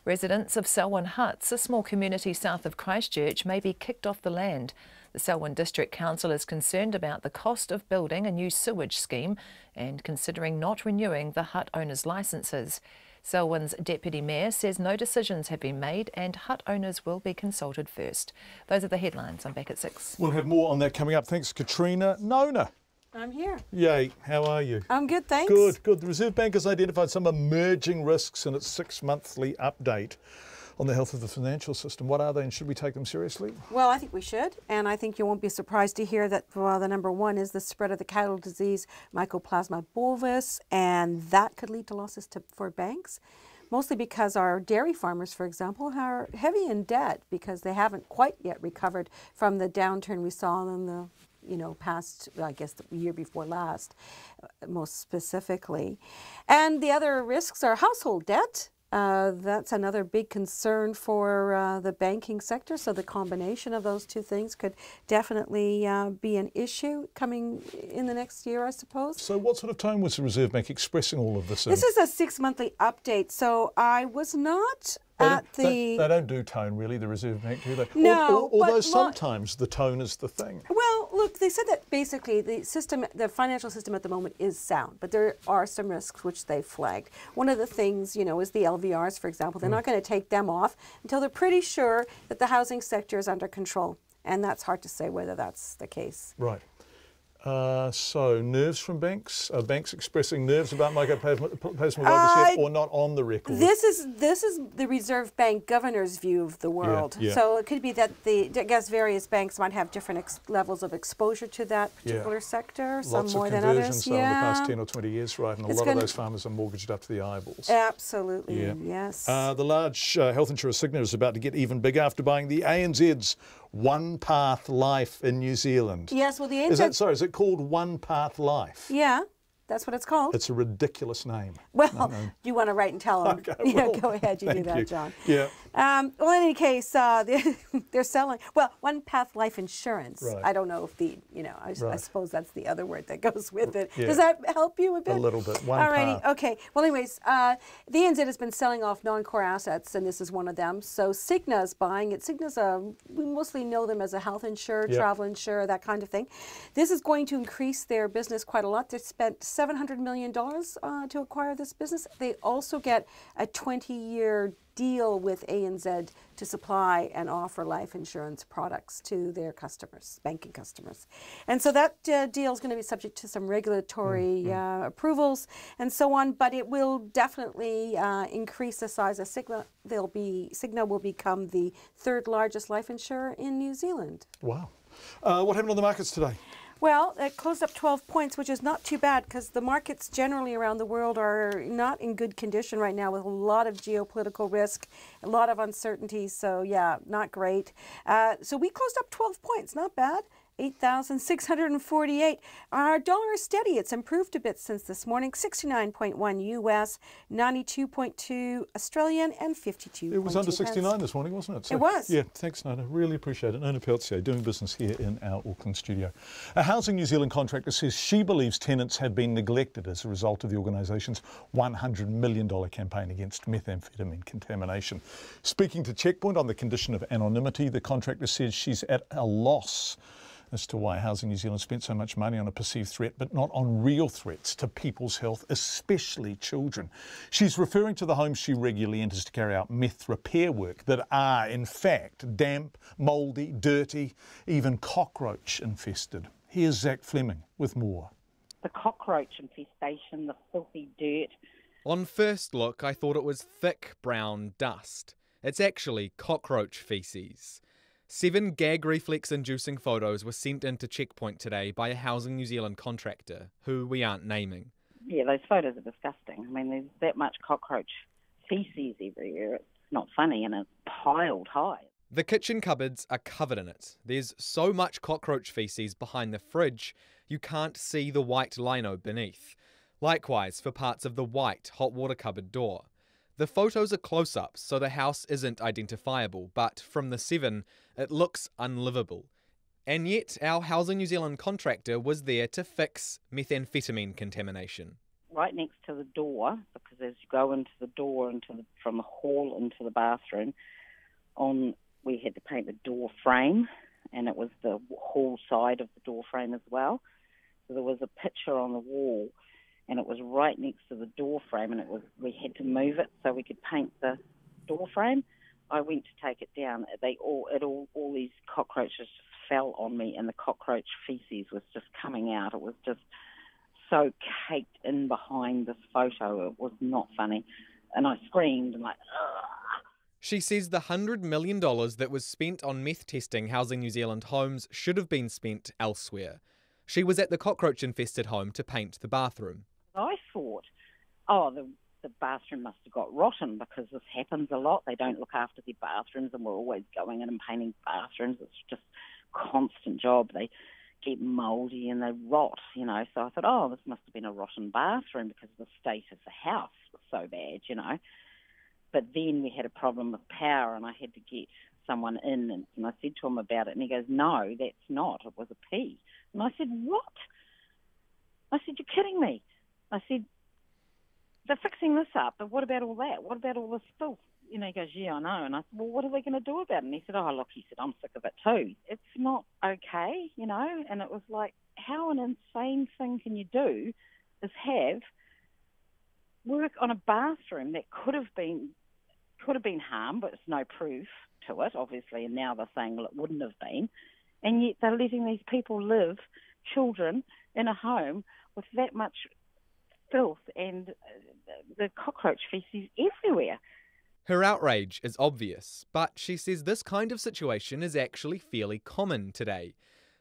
Speaker 5: Residents of Selwyn Huts, a small community south of Christchurch, may be kicked off the land. The Selwyn District Council is concerned about the cost of building a new sewage scheme and considering not renewing the hut owners' licences. Selwyn's Deputy Mayor says no decisions have been made and hut owners will be consulted first. Those are the headlines. I'm back at 6.
Speaker 4: We'll have more on that coming up. Thanks, Katrina. Nona.
Speaker 23: I'm here.
Speaker 4: Yay. How are you?
Speaker 23: I'm good, thanks.
Speaker 4: Good, good. The Reserve Bank has identified some emerging risks in its 6-monthly update on the health of the financial system. What are they and should we take them seriously?
Speaker 23: Well, I think we should, and I think you won't be surprised to hear that the number one is the spread of the cattle disease Mycoplasma bovis, and that could lead to losses for banks. mostly because our dairy farmers, for example, are heavy in debt because they haven't quite yet recovered from the downturn we saw in the past, I guess, the year before last, most specifically. And the other risks are household debt. That's another big concern for the banking sector. So the combination of those two things could definitely be an issue coming in the next year, I suppose.
Speaker 4: So what sort of tone was the Reserve Bank expressing all of this in?
Speaker 23: This is a 6-monthly update. So I was not
Speaker 4: They don't do tone, really, the Reserve Bank, do they?
Speaker 23: No.
Speaker 4: Although sometimes the tone is the thing.
Speaker 23: Well, look, they said that basically the financial system at the moment is sound, but there are some risks which they flagged. One of the things, is the LVRs, for example. They're not going to take them off until they're pretty sure that the housing sector is under control. And that's hard to say whether that's the case.
Speaker 4: Right. So nerves from banks? Are banks expressing nerves about micropayment overseas or not on the record?
Speaker 23: This is the Reserve Bank governor's view of the world.
Speaker 4: Yeah.
Speaker 23: So it could be that I guess various banks might have different levels of exposure to that particular sector. Some more than others.
Speaker 4: Lots of conversions over the past 10 or 20 years, right? And a lot of those farmers are mortgaged up to the eyeballs.
Speaker 23: Absolutely.
Speaker 4: Yeah.
Speaker 23: Yes.
Speaker 4: The large health insurer Cigna is about to get even bigger after buying the ANZ's One Path Life in New Zealand.
Speaker 23: Yes, well, the ANZ...
Speaker 4: Is it called One Path Life?
Speaker 23: Yeah, that's what it's called.
Speaker 4: It's a ridiculous name.
Speaker 23: Well, you want to write and tell them.
Speaker 4: Okay, well,
Speaker 23: go ahead, you do that, John.
Speaker 4: Yeah.
Speaker 23: Well, in any case, they're selling, One Path Life Insurance.
Speaker 4: Right.
Speaker 23: I don't know if I suppose that's the other word that goes with it.
Speaker 4: Yeah.
Speaker 23: Does that help you a bit?
Speaker 4: A little bit.
Speaker 23: Alrighty, okay. Well, anyways, the ANZ has been selling off non-core assets, and this is one of them. So Cigna's buying it. Cigna's we mostly know them as a health insurer, travel insurer, that kind of thing. This is going to increase their business quite a lot. They spent $700 million to acquire this business. They also get a 20-year deal with ANZ to supply and offer life insurance products to their customers, banking customers. And so that deal is going to be subject to some regulatory approvals and so on, but it will definitely increase the size of Cigna. Cigna will become the 3rd largest life insurer in New Zealand.
Speaker 4: Wow. What happened on the markets today?
Speaker 23: Well, it closed up 12 points, which is not too bad because the markets generally around the world are not in good condition right now with a lot of geopolitical risk, a lot of uncertainty. So, yeah, not great. So we closed up 12 points, not bad. 8,648. Our dollar is steady. It's improved a bit since this morning. 69.1 US, 92.2 Australian, and 52.
Speaker 4: It was under 69 this morning, wasn't it? So,
Speaker 23: it was.
Speaker 4: Yeah, thanks, Nona. Really appreciate it. Nona Peltier, doing business here in our Auckland studio. A Housing New Zealand contractor says she believes tenants have been neglected as a result of the organisation's $100 million campaign against methamphetamine contamination. Speaking to Checkpoint on the condition of anonymity, the contractor says she's at a loss as to why Housing New Zealand spent so much money on a perceived threat, but not on real threats to people's health, especially children. She's referring to the homes she regularly enters to carry out meth repair work that are, in fact, damp, mouldy, dirty, even cockroach infested. Here's Zach Fleming with more.
Speaker 1: The cockroach infestation, the filthy dirt.
Speaker 2: On first look, I thought it was thick brown dust. It's actually cockroach faeces. 7 gag reflex-inducing photos were sent into Checkpoint today by a Housing New Zealand contractor, who we aren't naming.
Speaker 1: Yeah, those photos are disgusting. I mean, there's that much cockroach feces everywhere. It's not funny, and it's piled high.
Speaker 2: The kitchen cupboards are covered in it. There's so much cockroach feces behind the fridge, you can't see the white lino beneath. Likewise for parts of the white hot water cupboard door. The photos are close-ups, so the house isn't identifiable, but from the 7, it looks unlivable. And yet, our Housing New Zealand contractor was there to fix methamphetamine contamination.
Speaker 1: Right next to the door, because as you go into the door from the hall into the bathroom, we had to paint the door frame, and it was the hall side of the door frame as well. So there was a picture on the wall, and it was right next to the door frame, and we had to move it so we could paint the door frame. I went to take it down. All these cockroaches just fell on me, and the cockroach feces was just coming out. It was just so caked in behind this photo. It was not funny, and I screamed and like, ugh.
Speaker 2: She says the $100 million that was spent on meth testing Housing New Zealand homes should have been spent elsewhere. She was at the cockroach-infested home to paint the bathroom.
Speaker 1: I thought, the the bathroom must have got rotten, because this happens a lot. They don't look after their bathrooms, and we're always going in and painting bathrooms. It's just a constant job. They get mouldy and they rot, you know. So I thought, oh, this must have been a rotten bathroom because the state of the house was so bad, you know. But then we had a problem with power, and I had to get someone in, and I said to him about it, and he goes, no, that's not. It was a pee. And I said, what? I said, you're kidding me. I said, they're fixing this up, but what about all that? What about all this filth? You know, he goes, yeah, I know. And I said, well, what are they going to do about it? And he said, oh, look, he said, I'm sick of it too. It's not okay, you know. And it was like, how an insane thing can you do is have work on a bathroom that could have been harmed, but there's no proof to it, obviously, and now they're saying, well, it wouldn't have been. And yet they're letting these people live, children, in a home with that much filth and the cockroach feces everywhere.
Speaker 2: Her outrage is obvious, but she says this kind of situation is actually fairly common today.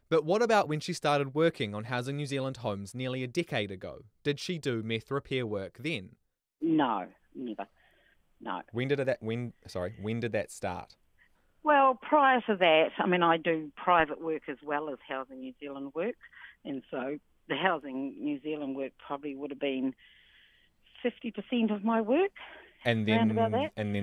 Speaker 2: But what about when she started working on Housing New Zealand homes nearly a decade ago? Did she do meth repair work then?
Speaker 1: No, never. No.
Speaker 2: When did that start?
Speaker 1: Well, prior to that, I mean, I do private work as well as Housing New Zealand work, and so the Housing New Zealand work probably would have been 50% of my work.
Speaker 2: And then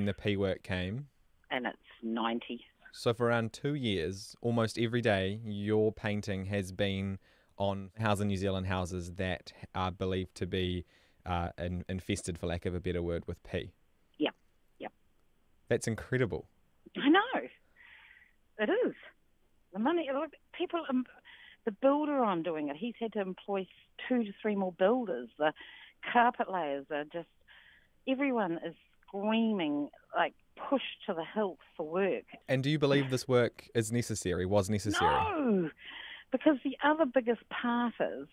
Speaker 2: the P work came?
Speaker 1: And it's 90.
Speaker 2: So for around 2 years, almost every day, your painting has been on Housing New Zealand houses that are believed to be infested, for lack of a better word, with P. Yep. That's incredible.
Speaker 1: I know. It is. The money, look, people, the builder I'm doing it, he's had to employ 2 to 3 more builders. The carpet layers are just, everyone is screaming, like, pushed to the hilt for work.
Speaker 2: And do you believe this work was necessary?
Speaker 1: No, because the other biggest part is,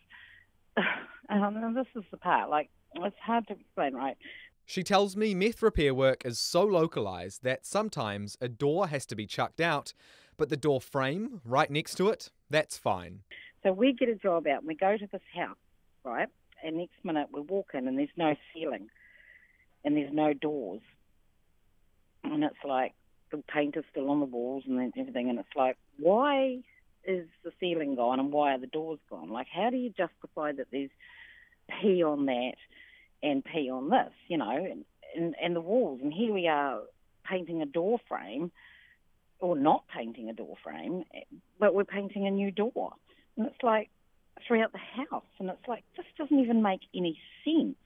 Speaker 1: and this is the part, like, it's hard to explain, right?
Speaker 2: She tells me meth repair work is so localised that sometimes a door has to be chucked out, but the door frame right next to it, that's fine.
Speaker 1: So we get a job out and we go to this house, right? And next minute we walk in and there's no ceiling and there's no doors. And it's like the paint is still on the walls and everything, and it's like, why is the ceiling gone and why are the doors gone? Like, how do you justify that there's pee on that and pee on this, you know, and the walls? And here we are painting a door frame, or not painting a door frame, but we're painting a new door. And it's like throughout the house, and it's like, this doesn't even make any sense.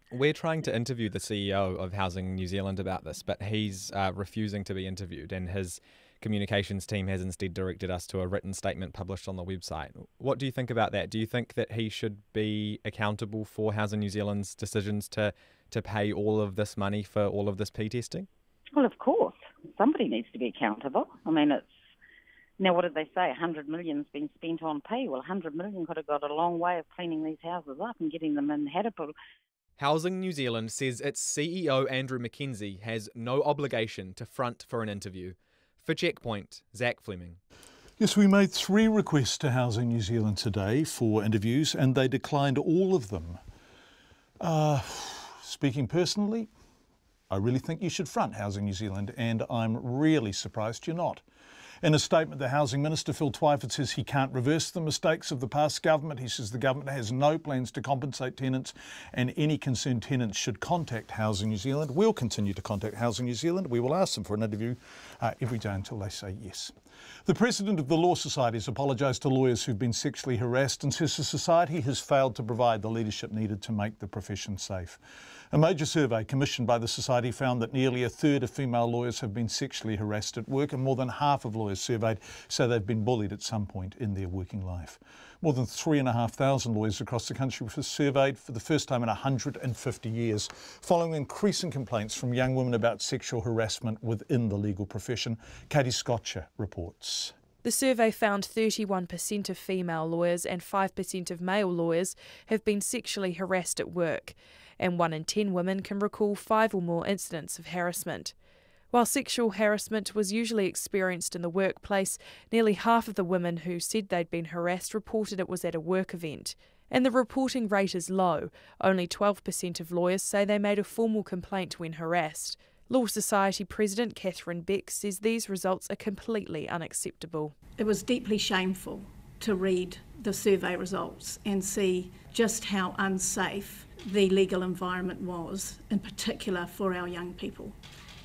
Speaker 2: We're trying to interview the CEO of Housing New Zealand about this, but he's refusing to be interviewed, and his communications team has instead directed us to a written statement published on the website. What do you think about that? Do you think that he should be accountable for Housing New Zealand's decisions to pay all of this money for all of this P testing?
Speaker 1: Well, of course. Somebody needs to be accountable. I mean, now what did they say? 100 million's been spent on P. Well, 100 million could have got a long way of cleaning these houses up and getting them inhabitable.
Speaker 2: Housing New Zealand says its CEO, Andrew McKenzie, has no obligation to front for an interview. For Checkpoint, Zach Fleming.
Speaker 4: Yes, we made 3 requests to Housing New Zealand today for interviews, and they declined all of them. Speaking personally, I really think you should front Housing New Zealand, and I'm really surprised you're not. In a statement, the Housing Minister, Phil Twyford, says he can't reverse the mistakes of the past government. He says the government has no plans to compensate tenants, and any concerned tenants should contact Housing New Zealand. We'll continue to contact Housing New Zealand. We will ask them for an interview every day until they say yes. The President of the Law Society has apologised to lawyers who've been sexually harassed and says the Society has failed to provide the leadership needed to make the profession safe. A major survey commissioned by the Society found that nearly a third of female lawyers have been sexually harassed at work, and more than half of lawyers surveyed say they've been bullied at some point in their working life. More than 3,500 lawyers across the country were surveyed for the first time in 150 years, following increasing complaints from young women about sexual harassment within the legal profession. Katie Scotcher reports.
Speaker 6: The survey found 31% of female lawyers and 5% of male lawyers have been sexually harassed at work, and 1 in 10 women can recall 5 or more incidents of harassment. While sexual harassment was usually experienced in the workplace, nearly half of the women who said they'd been harassed reported it was at a work event. And the reporting rate is low. Only 12% of lawyers say they made a formal complaint when harassed. Law Society President Catherine Beck says these results are completely unacceptable.
Speaker 7: It was deeply shameful to read the survey results and see just how unsafe the legal environment was, in particular for our young people.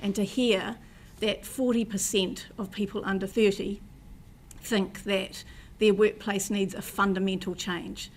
Speaker 7: And to hear that 40% of people under 30 think that their workplace needs a fundamental change.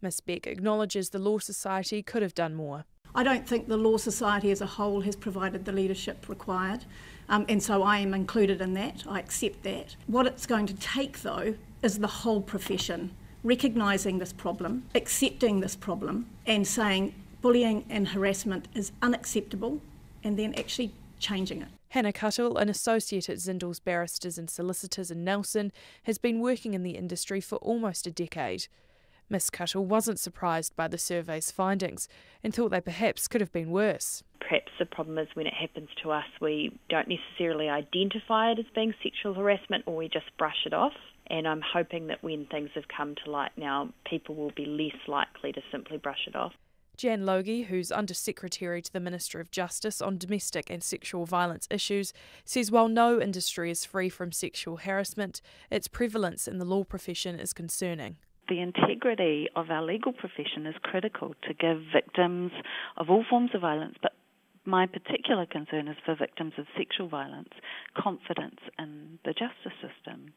Speaker 6: Ms Beck acknowledges the Law Society could have done more.
Speaker 7: I don't think the Law Society as a whole has provided the leadership required, and so I am included in that. I accept that. What it's going to take, though, is the whole profession recognising this problem, accepting this problem, and saying bullying and harassment is unacceptable, and then actually changing it.
Speaker 6: Hannah Cuttle, an associate at Zindles Barristers and Solicitors in Nelson, has been working in the industry for almost a decade. Ms Cuttle wasn't surprised by the survey's findings and thought they perhaps could have been worse.
Speaker 8: Perhaps the problem is when it happens to us, we don't necessarily identify it as being sexual harassment, or we just brush it off. And I'm hoping that when things have come to light now, people will be less likely to simply brush it off.
Speaker 6: Jan Logie, who's Under-Secretary to the Minister of Justice on domestic and sexual violence issues, says while no industry is free from sexual harassment, its prevalence in the law profession is concerning.
Speaker 9: The integrity of our legal profession is critical to give victims of all forms of violence, but my particular concern is for victims of sexual violence, confidence in the justice system.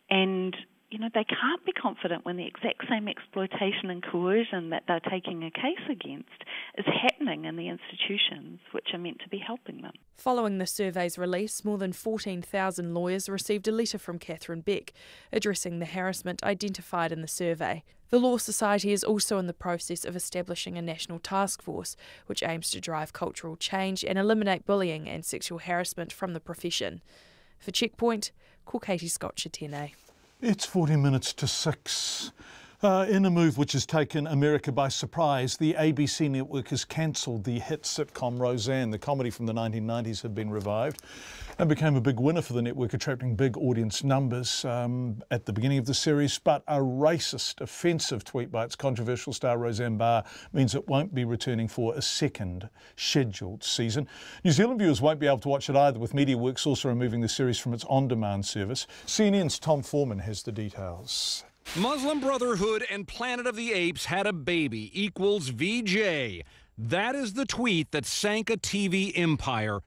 Speaker 9: And, you know, they can't be confident when the exact same exploitation and coercion that they're taking a case against is happening in the institutions which are meant to be helping them.
Speaker 6: Following the survey's release, more than 14,000 lawyers received a letter from Catherine Beck addressing the harassment identified in the survey. The Law Society is also in the process of establishing a national task force which aims to drive cultural change and eliminate bullying and sexual harassment from the profession. For Checkpoint, ko Katie Scott-Chatene.
Speaker 4: It's 40 minutes to 6. In a move which has taken America by surprise, the ABC network has cancelled the hit sitcom Roseanne. The comedy from the 1990s had been revived and became a big winner for the network, attracting big audience numbers at the beginning of the series. But a racist, offensive tweet by its controversial star Roseanne Barr means it won't be returning for a second scheduled season. New Zealand viewers won't be able to watch it either, with MediaWorks also removing the series from its on-demand service. CNN's Tom Foreman has the details.
Speaker 24: Muslim Brotherhood and Planet of the Apes had a baby equals VJ. That is the tweet that sank a TV empire.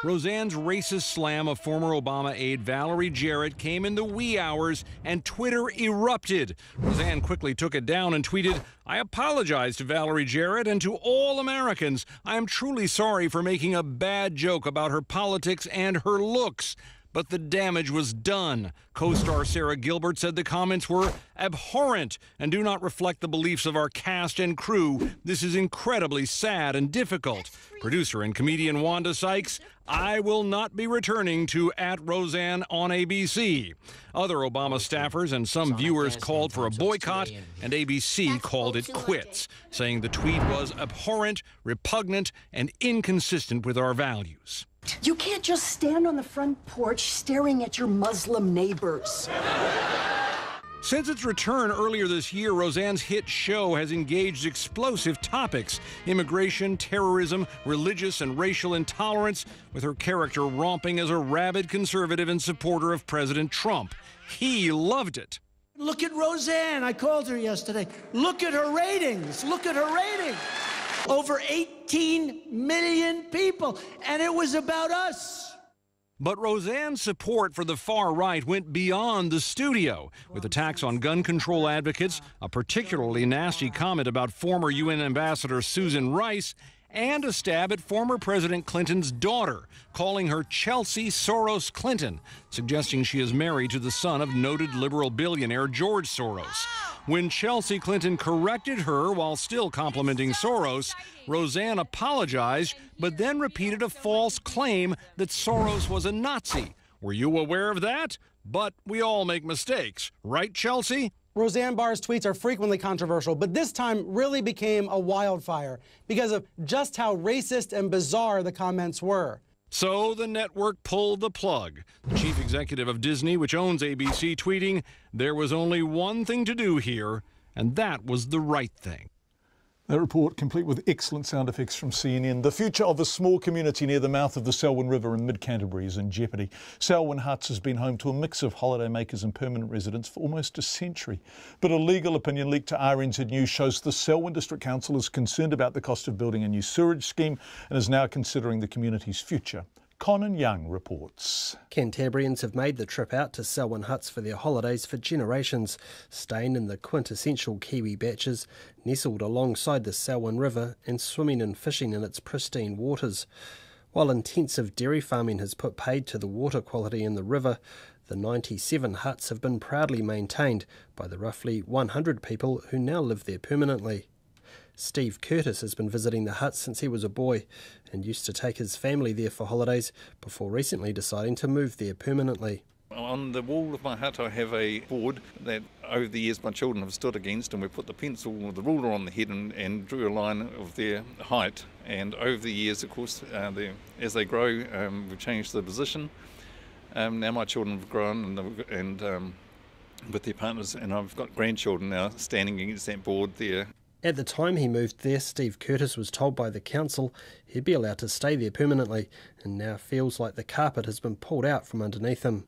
Speaker 24: Roseanne's racist slam of former Obama aide Valerie Jarrett came in the wee hours and Twitter erupted. Roseanne quickly took it down and tweeted, "I apologize to Valerie Jarrett and to all Americans. I am truly sorry for making a bad joke about her politics and her looks." But the damage was done. Co-star Sarah Gilbert said the comments were abhorrent and do not reflect the beliefs of our cast and crew. This is incredibly sad and difficult. Producer and comedian Wanda Sykes, "I will not be returning to @Roseanne on ABC." Other Obama staffers and some viewers called for a boycott, and ABC called it quits, saying the tweet was abhorrent, repugnant, and inconsistent with our values.
Speaker 25: You can't just stand on the front porch staring at your Muslim neighbors.
Speaker 24: Since its return earlier this year, Roseanne's hit show has engaged explosive topics: immigration, terrorism, religious and racial intolerance, with her character romping as a rabid conservative and supporter of President Trump. He loved it.
Speaker 26: Look at Roseanne. I called her yesterday. Look at her ratings. Look at her ratings. Over 18 million people, and it was about us.
Speaker 24: But Roseanne's support for the far right went beyond the studio, with attacks on gun control advocates, a particularly nasty comment about former UN Ambassador Susan Rice, and a stab at former President Clinton's daughter, calling her Chelsea Soros Clinton, suggesting she is married to the son of noted liberal billionaire George Soros. When Chelsea Clinton corrected her while still complimenting Soros, Roseanne apologized, but then repeated a false claim that Soros was a Nazi. Were you aware of that? But we all make mistakes, right, Chelsea?
Speaker 27: Roseanne Barr's tweets are frequently controversial, but this time really became a wildfire because of just how racist and bizarre the comments were.
Speaker 24: So the network pulled the plug. The chief executive of Disney, which owns ABC, tweeting, "There was only one thing to do here, and that was the right thing."
Speaker 4: That report, complete with excellent sound effects from CNN. The future of a small community near the mouth of the Selwyn River in mid-Canterbury is in jeopardy. Selwyn Huts has been home to a mix of holidaymakers and permanent residents for almost a century. But a legal opinion leaked to RNZ News shows the Selwyn District Council is concerned about the cost of building a new sewerage scheme and is now considering the community's future. Conan Young reports.
Speaker 10: Cantabrians have made the trip out to Selwyn Huts for their holidays for generations, staying in the quintessential Kiwi batches, nestled alongside the Selwyn River and swimming and fishing in its pristine waters. While intensive dairy farming has put paid to the water quality in the river, the 97 huts have been proudly maintained by the roughly 100 people who now live there permanently. Steve Curtis has been visiting the huts since he was a boy and used to take his family there for holidays before recently deciding to move there permanently.
Speaker 11: On the wall of my hut I have a board that over the years my children have stood against, and we put the pencil or the ruler on the head and drew a line of their height. And over the years, of course, as they grow, we've changed the position. Now my children have grown and with their partners, and I've got grandchildren now standing against that board there.
Speaker 10: At the time he moved there, Steve Curtis was told by the council he'd be allowed to stay there permanently, and now feels like the carpet has been pulled out from underneath him.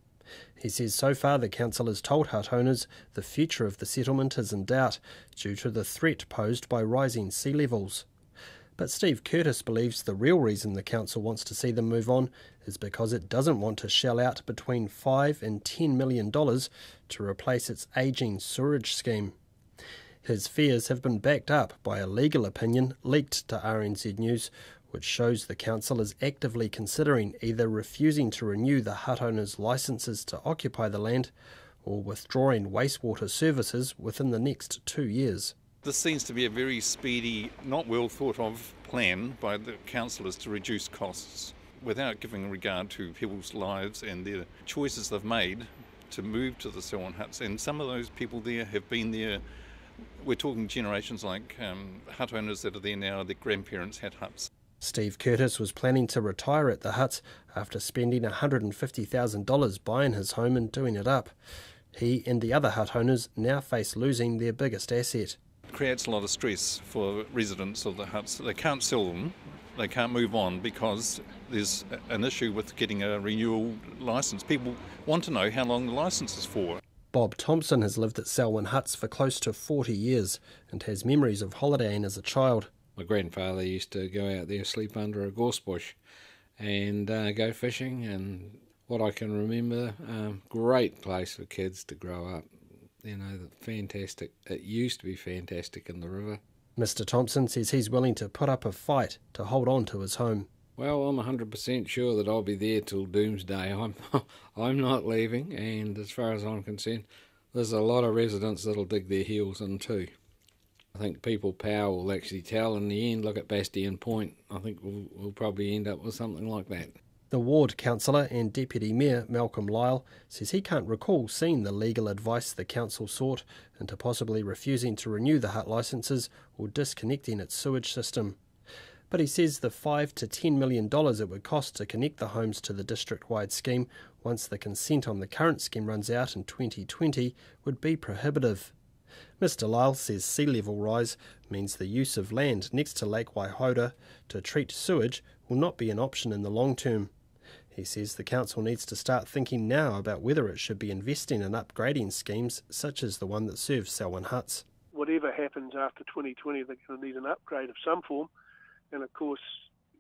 Speaker 10: He says so far the council has told hut owners the future of the settlement is in doubt due to the threat posed by rising sea levels. But Steve Curtis believes the real reason the council wants to see them move on is because it doesn't want to shell out between $5 and $10 million to replace its ageing sewerage scheme. His fears have been backed up by a legal opinion leaked to RNZ News, which shows the council is actively considering either refusing to renew the hut owners' licences to occupy the land or withdrawing wastewater services within the next 2 years.
Speaker 11: This seems to be a very speedy, not well thought of plan by the councillors to reduce costs without giving regard to people's lives and their choices they've made to move to the Selwyn Huts. And some of those people there have been there. We're talking generations, like hut owners that are there now, their grandparents had huts.
Speaker 10: Steve Curtis was planning to retire at the huts after spending $150,000 buying his home and doing it up. He and the other hut owners now face losing their biggest asset.
Speaker 11: It creates a lot of stress for residents of the huts. They can't sell them, they can't move on because there's an issue with getting a renewal licence. People want to know how long the licence is for.
Speaker 10: Bob Thompson has lived at Selwyn Huts for close to 40 years and has memories of holidaying as a child.
Speaker 12: My grandfather used to go out there, sleep under a gorse bush and go fishing, and what I can remember, great place for kids to grow up. You know, fantastic. It used to be fantastic in the river.
Speaker 10: Mr Thompson says he's willing to put up a fight to hold on to his home.
Speaker 12: Well, I'm 100% sure that I'll be there till doomsday. I'm not leaving, and as far as I'm concerned, there's a lot of residents that'll dig their heels in too. I think people power will actually tell in the end. Look at Bastion Point. I think we'll probably end up with something like that.
Speaker 10: The ward councillor and Deputy Mayor Malcolm Lyle says he can't recall seeing the legal advice the council sought into possibly refusing to renew the hut licences or disconnecting its sewage system. But he says the $5 to $10 million it would cost to connect the homes to the district-wide scheme once the consent on the current scheme runs out in 2020 would be prohibitive. Mr Lyle says sea level rise means the use of land next to Lake Waihoura to treat sewage will not be an option in the long term. He says the council needs to start thinking now about whether it should be investing in upgrading schemes such as the one that serves Selwyn Huts.
Speaker 13: Whatever happens after 2020, they're going to need an upgrade of some form. And of course,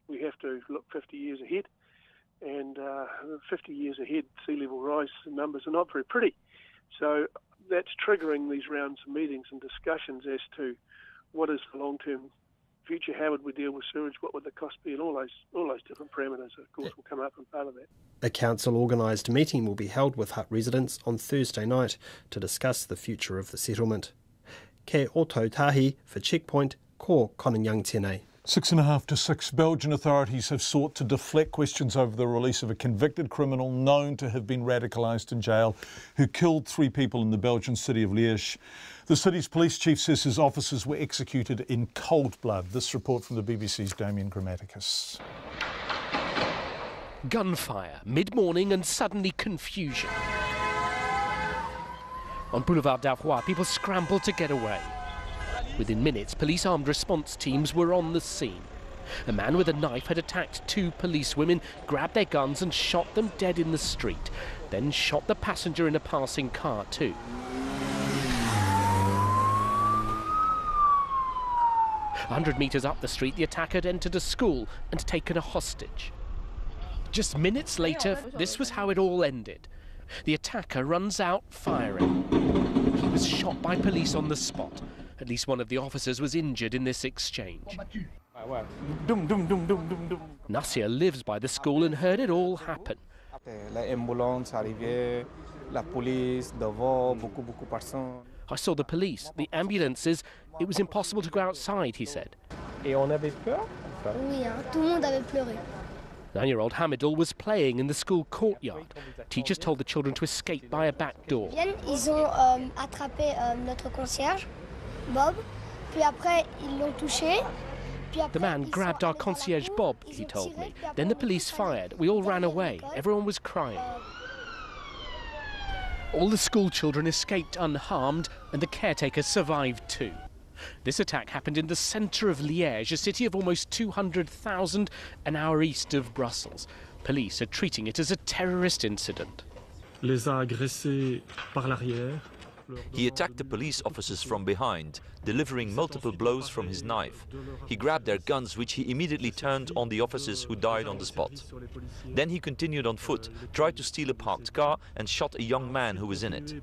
Speaker 13: we have to look 50 years ahead. And 50 years ahead, sea level rise numbers are not very pretty. So that's triggering these rounds of meetings and discussions as to what is the long-term future, how would we deal with sewage, what would the cost be, and all those different parameters, of course, will come up in part of that.
Speaker 10: A council-organised meeting will be held with hut residents on Thursday night to discuss the future of the settlement. Ke Oto Tahi for Checkpoint, ko Konanyang tēnei.
Speaker 4: 6.5 to 6, Belgian authorities have sought to deflect questions over the release of a convicted criminal known to have been radicalised in jail who killed 3 people in the Belgian city of Liège. The city's police chief says his officers were executed in cold blood. This report from the BBC's Damien Grammaticus.
Speaker 3: Gunfire, mid-morning and suddenly confusion. On Boulevard d'Arrois, people scrambled to get away. Within minutes, police armed response teams were on the scene. A man with a knife had attacked 2 policewomen, grabbed their guns and shot them dead in the street, then shot the passenger in a passing car too. A 100 metres up the street, the attacker had entered a school and taken a hostage. Just minutes later, this was how it all ended. The attacker runs out firing. He was shot by police on the spot. At least one of the officers was injured in this exchange. Nassia lives by the school and heard it all happen. I saw the police, the ambulances. It was impossible to go outside, he said. 9-year-old Hamidul was playing in the school courtyard. Teachers told the children to escape by a back door.
Speaker 14: Ils ont attrapé notre concierge, Bob, puis après ils l'ont touché.
Speaker 3: The man grabbed our concierge Bob, he told me. Then the police fired. We all ran away. Everyone was crying. All the school children escaped unharmed, and the caretakers survived too. This attack happened in the centre of Liège, a city of almost 200,000, an hour east of Brussels. Police are treating it as a terrorist incident.
Speaker 15: Les a agressés par l'arrière.
Speaker 16: He attacked the police officers from behind, delivering multiple blows from his knife. He grabbed their guns, which he immediately turned on the officers, who died on the spot. Then he continued on foot, tried to steal a parked car and shot a young man who was in it.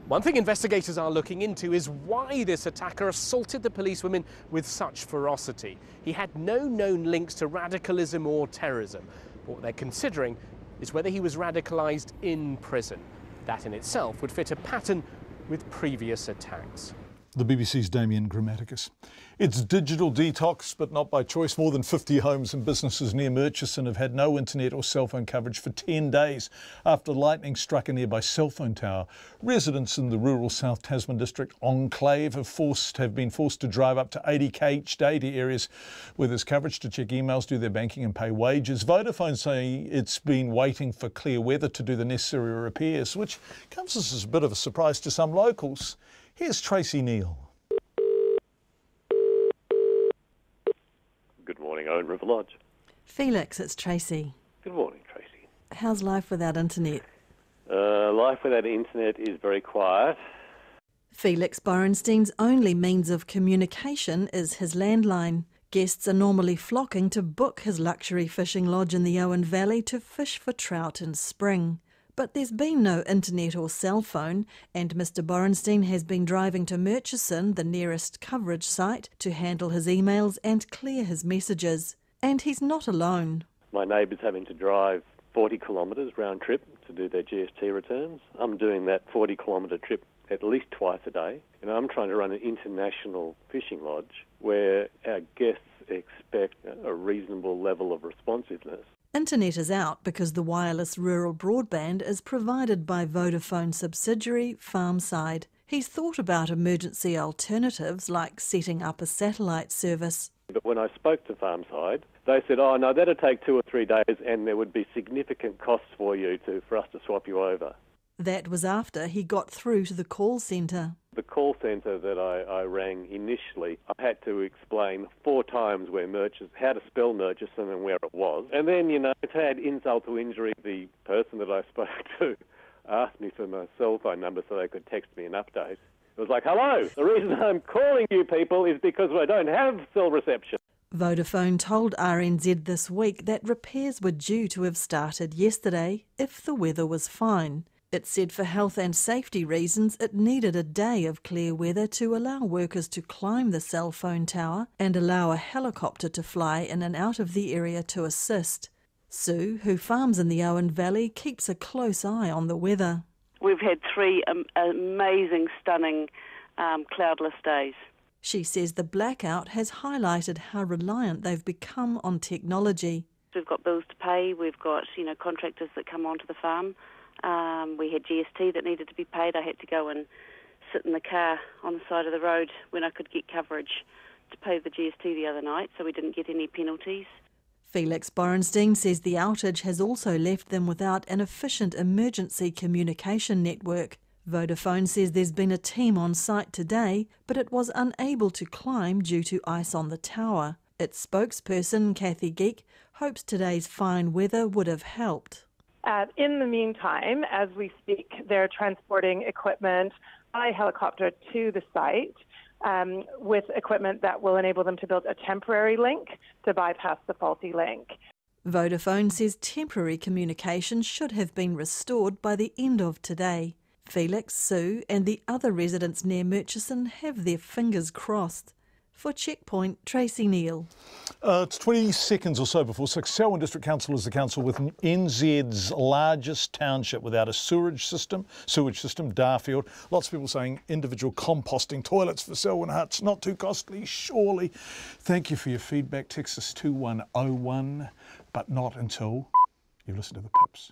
Speaker 3: One thing investigators are looking into is why this attacker assaulted the policewomen with such ferocity. He had no known links to radicalism or terrorism. What they're considering is whether he was radicalised in prison. That in itself would fit a pattern with previous attacks.
Speaker 4: The BBC's Damien Grammaticus. It's digital detox, but not by choice. More than 50 homes and businesses near Murchison have had no internet or cell phone coverage for 10 days after lightning struck a nearby cell phone tower. Residents in the rural South Tasman district enclave have been forced to drive up to 80k each day to areas where there's coverage to check emails, do their banking and pay wages. Vodafone say it's been waiting for clear weather to do the necessary repairs, which comes as a bit of a surprise to some locals. Here's Tracy Neal.
Speaker 17: Good morning, Owen River Lodge.
Speaker 18: Felix, it's Tracy.
Speaker 17: Good morning, Tracy.
Speaker 18: How's life without internet?
Speaker 17: Life without internet is very quiet.
Speaker 18: Felix Borenstein's only means of communication is his landline. Guests are normally flocking to book his luxury fishing lodge in the Owen Valley to fish for trout in spring. But there's been no internet or cell phone, and Mr Borenstein has been driving to Murchison, the nearest coverage site, to handle his emails and clear his messages. And he's not alone.
Speaker 17: My neighbour's having to drive 40 kilometres round trip to do their GST returns. I'm doing that 40 kilometre trip at least twice a day. You know, I'm trying to run an international fishing lodge where our guests expect a reasonable level of responsiveness.
Speaker 18: Internet is out because the wireless rural broadband is provided by Vodafone subsidiary Farmside. He's thought about emergency alternatives like setting up a satellite service.
Speaker 17: But when I spoke to Farmside, they said, oh no, that'd take 2 or 3 days and there would be significant costs for us to swap you over.
Speaker 18: That was after he got through to the call centre.
Speaker 17: The call centre that I rang initially, I had to explain 4 times how to spell Murchison and where it was. And then, to add insult to injury, the person that I spoke to asked me for my cell phone number so they could text me an update. It was like, hello, the reason I'm calling you people is because I don't have cell reception.
Speaker 18: Vodafone told RNZ this week that repairs were due to have started yesterday if the weather was fine. It said for health and safety reasons it needed a day of clear weather to allow workers to climb the cell phone tower and allow a helicopter to fly in and out of the area to assist. Sue, who farms in the Owen Valley, keeps a close eye on the weather.
Speaker 21: We've had 3 amazing, stunning, cloudless days.
Speaker 18: She says the blackout has highlighted how reliant they've become on technology.
Speaker 21: We've got bills to pay, we've got contractors that come onto the farm. We had GST that needed to be paid. I had to go and sit in the car on the side of the road when I could get coverage to pay the GST the other night, so we didn't get any penalties.
Speaker 18: Felix Borenstein says the outage has also left them without an efficient emergency communication network. Vodafone says there's been a team on site today, but it was unable to climb due to ice on the tower. Its spokesperson, Kathy Geek, hopes today's fine weather would have helped.
Speaker 1: In the meantime, as we speak, they're transporting equipment by helicopter to the site with equipment that will enable them to build a temporary link to bypass the faulty link.
Speaker 18: Vodafone says temporary communication should have been restored by the end of today. Felix, Sue and the other residents near Murchison have their fingers crossed. For Checkpoint, Tracy Neal.
Speaker 4: It's 20 seconds or so before 6. Selwyn District Council is the council with NZ's largest township without a sewage system, Darfield. Lots of people saying individual composting toilets for Selwyn huts, not too costly, surely. Thank you for your feedback. Text us 2101, but not until you listen to the pips.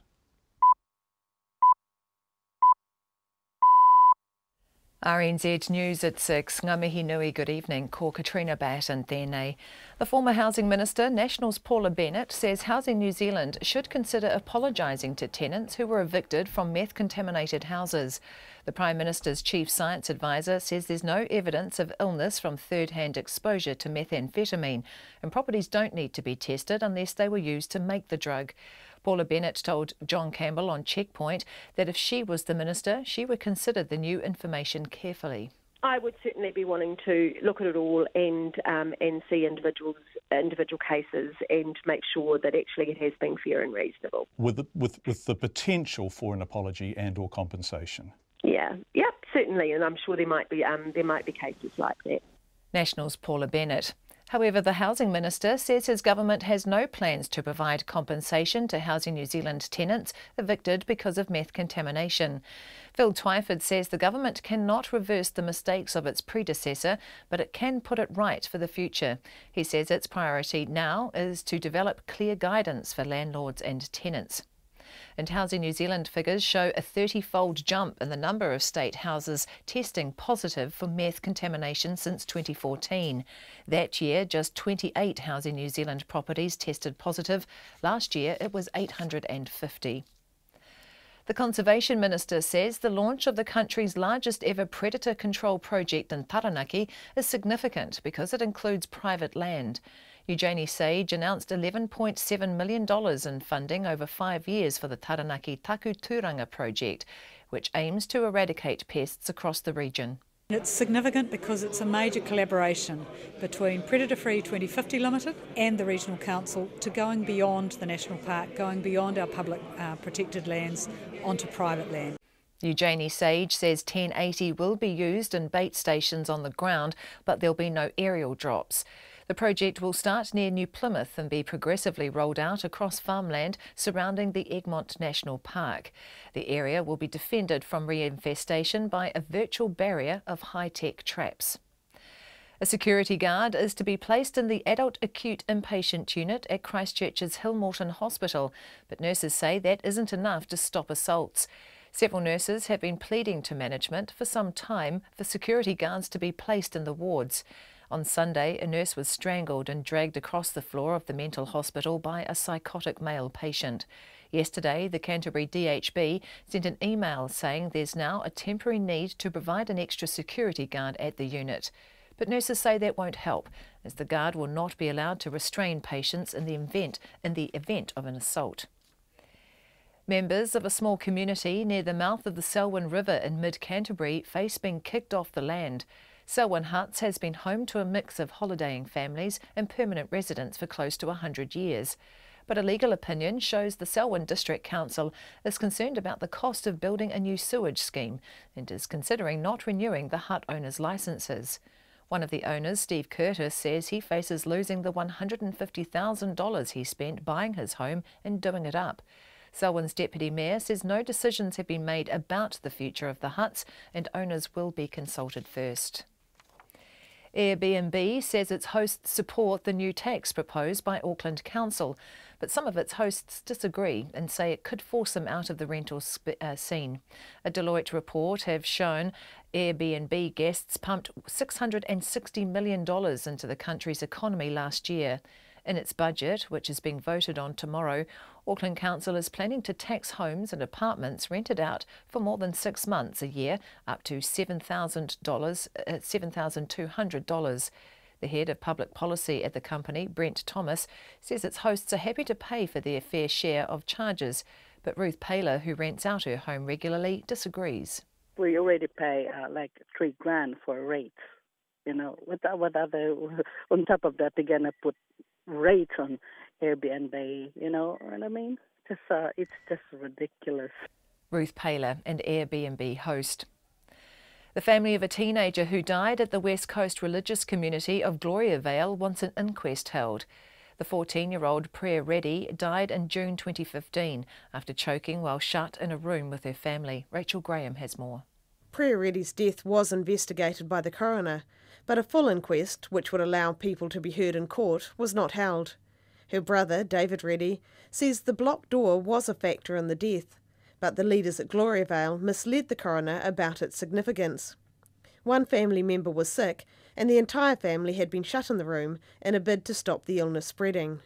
Speaker 2: RNZ News at 6. Ngā mihi nui, good evening. Ko Katrina Batt and tēnei. The former Housing Minister, National's Paula Bennett, says Housing New Zealand should consider apologising to tenants who were evicted from meth-contaminated houses. The Prime Minister's Chief Science Advisor says there's no evidence of illness from third-hand exposure to methamphetamine, and properties don't need to be tested unless they were used to make the drug. Paula Bennett told John Campbell on Checkpoint that if she was the minister, she would consider the new information carefully.
Speaker 5: I would certainly be wanting to look at it all and see individual cases and make sure that actually it has been fair and reasonable.
Speaker 4: With the potential for an apology and or compensation.
Speaker 5: Yeah, yep, certainly, and I'm sure there might be cases like that.
Speaker 2: National's Paula Bennett. However, the Housing Minister says his government has no plans to provide compensation to Housing New Zealand tenants evicted because of meth contamination. Phil Twyford says the government cannot reverse the mistakes of its predecessor, but it can put it right for the future. He says its priority now is to develop clear guidance for landlords and tenants. And Housing New Zealand figures show a 30-fold jump in the number of state houses testing positive for meth contamination since 2014. That year, just 28 Housing New Zealand properties tested positive. Last year, it was 850. The Conservation Minister says the launch of the country's largest ever predator control project in Taranaki is significant because it includes private land. Eugenie Sage announced $11.7 million in funding over 5 years for the Taranaki Takuturanga project, which aims to eradicate pests across the region.
Speaker 19: It's significant because it's a major collaboration between Predator Free 2050 Limited and the Regional Council to going beyond the National Park, going beyond our public protected lands onto private land.
Speaker 2: Eugenie Sage says 1080 will be used in bait stations on the ground, but there'll be no aerial drops. The project will start near New Plymouth and be progressively rolled out across farmland surrounding the Egmont National Park. The area will be defended from reinfestation by a virtual barrier of high-tech traps. A security guard is to be placed in the adult acute inpatient unit at Christchurch's Hillmorton Hospital, but nurses say that isn't enough to stop assaults. Several nurses have been pleading to management for some time for security guards to be placed in the wards. On Sunday, a nurse was strangled and dragged across the floor of the mental hospital by a psychotic male patient. Yesterday, the Canterbury DHB sent an email saying there's now a temporary need to provide an extra security guard at the unit. But nurses say that won't help, as the guard will not be allowed to restrain patients in the event of an assault. Members of a small community near the mouth of the Selwyn River in mid-Canterbury face being kicked off the land. Selwyn Huts has been home to a mix of holidaying families and permanent residents for close to 100 years. But a legal opinion shows the Selwyn District Council is concerned about the cost of building a new sewage scheme and is considering not renewing the hut owners' licences. One of the owners, Steve Curtis, says he faces losing the $150,000 he spent buying his home and doing it up. Selwyn's Deputy Mayor says no decisions have been made about the future of the huts and owners will be consulted first. Airbnb says its hosts support the new tax proposed by Auckland Council, but some of its hosts disagree and say it could force them out of the rental scene. A Deloitte report has shown Airbnb guests pumped $660 million into the country's economy last year. In its budget, which is being voted on tomorrow, Auckland Council is planning to tax homes and apartments rented out for more than 6 months a year, up to $7,200. The head of public policy at the company, Brent Thomas, says its hosts are happy to pay for their fair share of charges. But Ruth Paula, who rents out her home regularly, disagrees.
Speaker 6: We already pay like $3,000 for rates. You know, what other, on top of that, they're going to put rates on Airbnb, you know what I mean? It's just ridiculous.
Speaker 2: Ruth Paula, an Airbnb host. The family of a teenager who died at the West Coast religious community of Gloriavale wants an inquest held. The 14-year-old Prayer Reddy died in June 2015 after choking while shut in a room with her family. Rachel Graham has more.
Speaker 7: Prayer Reddy's death was investigated by the coroner, but a full inquest, which would allow people to be heard in court, was not held. Her brother, David Reddy, says the blocked door was a factor in the death, but the leaders at Gloriavale misled the coroner about its significance. One family member was sick, and the entire family had been shut in the room in a bid to stop the illness spreading.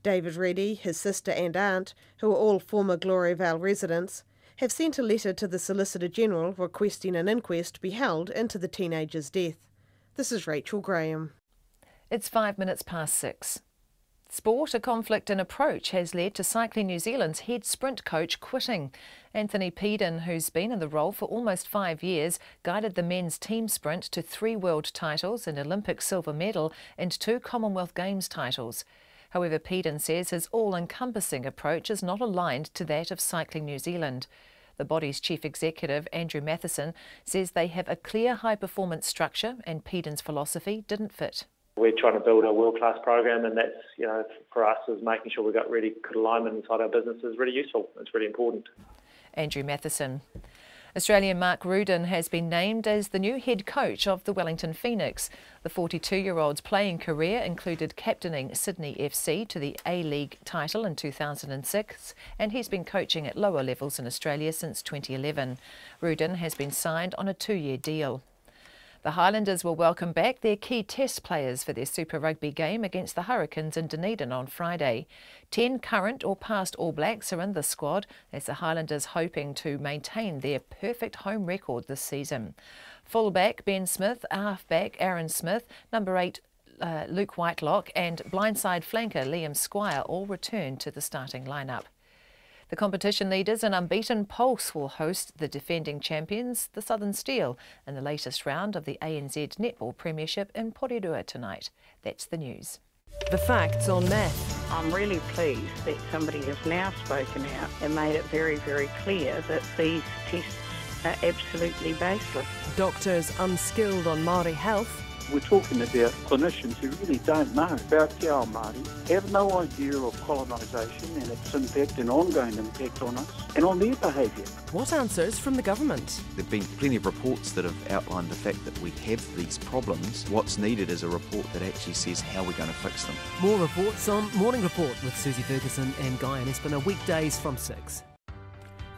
Speaker 7: David Reddy, his sister and aunt, who are all former Gloriavale residents, have sent a letter to the Solicitor General requesting an inquest be held into the teenager's death. This is Rachel Graham.
Speaker 2: It's 6:05. Sport, a conflict in approach has led to Cycling New Zealand's head sprint coach quitting. Anthony Peden, who's been in the role for almost 5 years, guided the men's team sprint to 3 world titles, an Olympic silver medal and 2 Commonwealth Games titles. However, Peden says his all-encompassing approach is not aligned to that of Cycling New Zealand. The body's chief executive, Andrew Matheson, says they have a clear high-performance structure and Peden's philosophy didn't fit.
Speaker 8: We're trying to build a world-class program, and that's, for us, is making sure we've got really good alignment inside our business is really useful. It's really important.
Speaker 2: Andrew Matheson. Australian Mark Rudin has been named as the new head coach of the Wellington Phoenix. The 42-year-old's playing career included captaining Sydney FC to the A-League title in 2006, and he's been coaching at lower levels in Australia since 2011. Rudin has been signed on a 2-year deal. The Highlanders will welcome back their key test players for their Super Rugby game against the Hurricanes in Dunedin on Friday. 10 current or past All Blacks are in the squad as the Highlanders hoping to maintain their perfect home record this season. Fullback Ben Smith, halfback Aaron Smith, number 8 Luke Whitelock and blindside flanker Liam Squire all return to the starting lineup. The competition leaders and unbeaten Pulse will host the defending champions, the Southern Steel, in the latest round of the ANZ Netball Premiership in Porirua tonight. That's the news.
Speaker 9: The facts on math.
Speaker 20: I'm really pleased that somebody has now spoken out and made it very, very clear that these tests are absolutely baseless.
Speaker 9: Doctors unskilled on Māori health.
Speaker 22: We're talking about clinicians who really don't know about Te Ao Māori, have no idea of colonisation and its impact and ongoing impact on us and on their behaviour.
Speaker 9: What answers from the government?
Speaker 23: There have been plenty of reports that have outlined the fact that we have these problems. What's needed is a report that actually says how we're going to fix them.
Speaker 9: More reports on Morning Report with Susie Ferguson and Guy and Espina, weekdays from 6.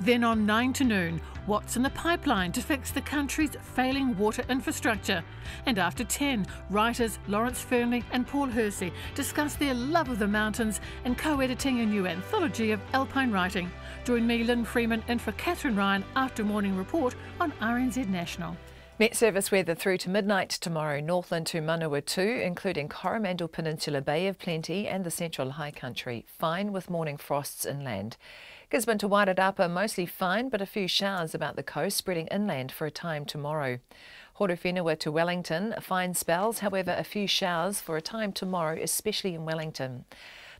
Speaker 28: Then on 9 to noon, what's in the pipeline to fix the country's failing water infrastructure? And after 10, writers Lawrence Fernley and Paul Hersey discuss their love of the mountains and co-editing a new anthology of alpine writing. Join me, Lynn Freeman, in for Catherine Ryan after Morning Report on RNZ National.
Speaker 2: Met Service weather through to midnight tomorrow, Northland to Manawatu, including Coromandel Peninsula, Bay of Plenty and the Central High Country. Fine with morning frosts inland. Gisborne to Wairarapa mostly fine, but a few showers about the coast, spreading inland for a time tomorrow. Horowhenua to Wellington, fine spells, however a few showers for a time tomorrow, especially in Wellington.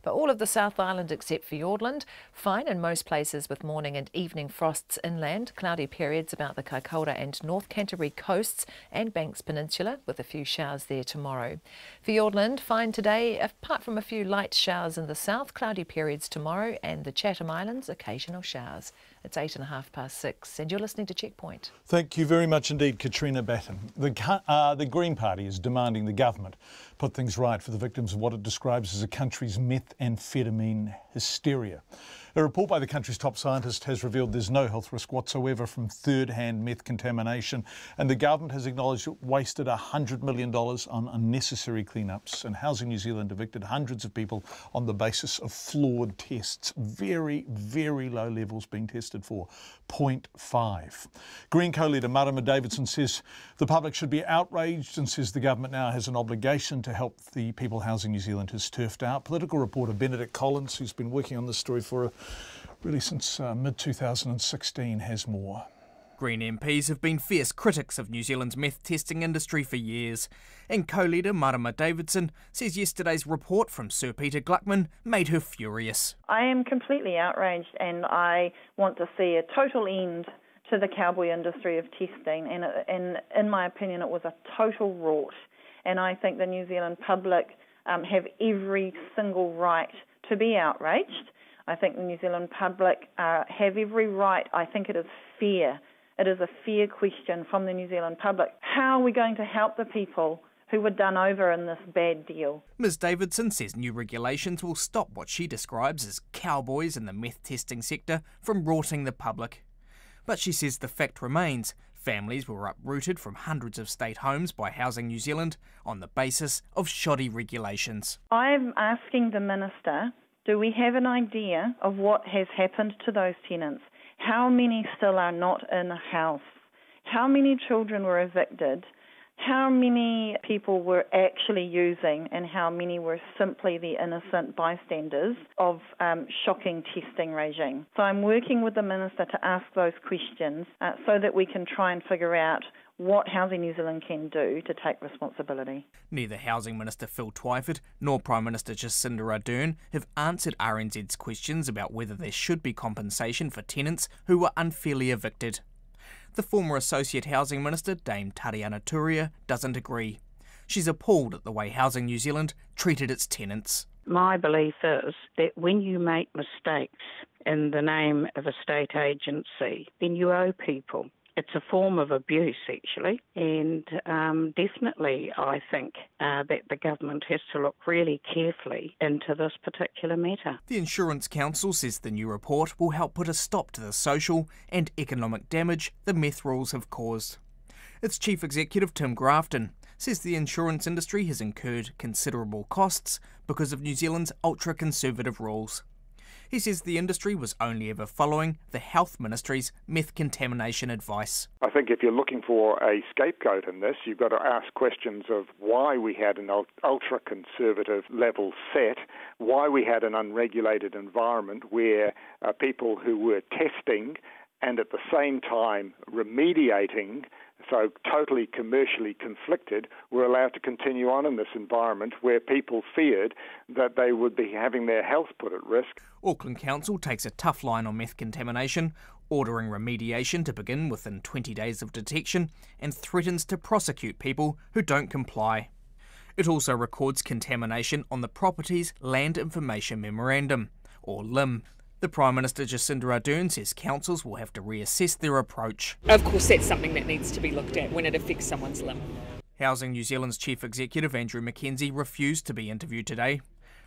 Speaker 2: But all of the South Island except Fiordland, fine in most places with morning and evening frosts inland, cloudy periods about the Kaikoura and North Canterbury coasts and Banks Peninsula with a few showers there tomorrow. Fiordland, fine today, apart from a few light showers in the south, cloudy periods tomorrow, and the Chatham Islands, occasional showers. It's 6:08 and you're listening to Checkpoint.
Speaker 4: Thank you very much indeed, Katrina Batten. The Green Party is demanding the government put things right for the victims of what it describes as a country's methamphetamine hysteria. A report by the country's top scientist has revealed there's no health risk whatsoever from third-hand meth contamination, and the government has acknowledged it wasted $100 million on unnecessary cleanups, and Housing New Zealand evicted hundreds of people on the basis of flawed tests. Very, very low levels being tested for, 0.5. Green co-leader Marama Davidson says the public should be outraged and says the government now has an obligation to help the people Housing New Zealand has turfed out. Political reporter Benedict Collins, who's been working on this story for really since mid-2016, has more.
Speaker 10: Green MPs have been fierce critics of New Zealand's meth testing industry for years, and co-leader Marama Davidson says yesterday's report from Sir Peter Gluckman made her furious.
Speaker 11: I am completely outraged, and I want to see a total end to the cowboy industry of testing, and in my opinion it was a total rort, and I think the New Zealand public have every single right to be outraged. I think the New Zealand public have every right. I think it is fair. It is a fair question from the New Zealand public. How are we going to help the people who were done over in this bad deal?
Speaker 10: Ms Davidson says new regulations will stop what she describes as cowboys in the meth testing sector from rorting the public. But she says the fact remains, families were uprooted from hundreds of state homes by Housing New Zealand on the basis of shoddy regulations.
Speaker 11: I'm asking the Minister, do we have an idea of what has happened to those tenants? How many still are not in a house? How many children were evicted? How many people were actually using, and how many were simply the innocent bystanders of shocking testing regime? So I'm working with the Minister to ask those questions so that we can try and figure out what Housing New Zealand can do to take responsibility.
Speaker 10: Neither Housing Minister Phil Twyford nor Prime Minister Jacinda Ardern have answered RNZ's questions about whether there should be compensation for tenants who were unfairly evicted. The former Associate Housing Minister, Dame Tariana Turia, doesn't agree. She's appalled at the way Housing New Zealand treated its tenants.
Speaker 20: My belief is that when you make mistakes in the name of a state agency, then you owe people. It's a form of abuse, actually, and definitely I think that the government has to look really carefully into this particular matter.
Speaker 10: The Insurance Council says the new report will help put a stop to the social and economic damage the meth rules have caused. Its Chief Executive, Tim Grafton, says the insurance industry has incurred considerable costs because of New Zealand's ultra-conservative rules. He says the industry was only ever following the Health Ministry's meth contamination advice.
Speaker 12: I think if you're looking for a scapegoat in this, you've got to ask questions of why we had an ultra-conservative level set, why we had an unregulated environment where people who were testing and at the same time remediating, so totally commercially conflicted, were allowed to continue on in this environment where people feared that they would be having their health put at risk.
Speaker 10: Auckland Council takes a tough line on meth contamination, ordering remediation to begin within 20 days of detection, and threatens to prosecute people who don't comply. It also records contamination on the property's Land Information Memorandum, or LIM. The Prime Minister Jacinda Ardern says councils will have to reassess their approach.
Speaker 13: Of course, that's something that needs to be looked at when it affects someone's limb.
Speaker 10: Housing New Zealand's Chief Executive Andrew Mackenzie refused to be interviewed today.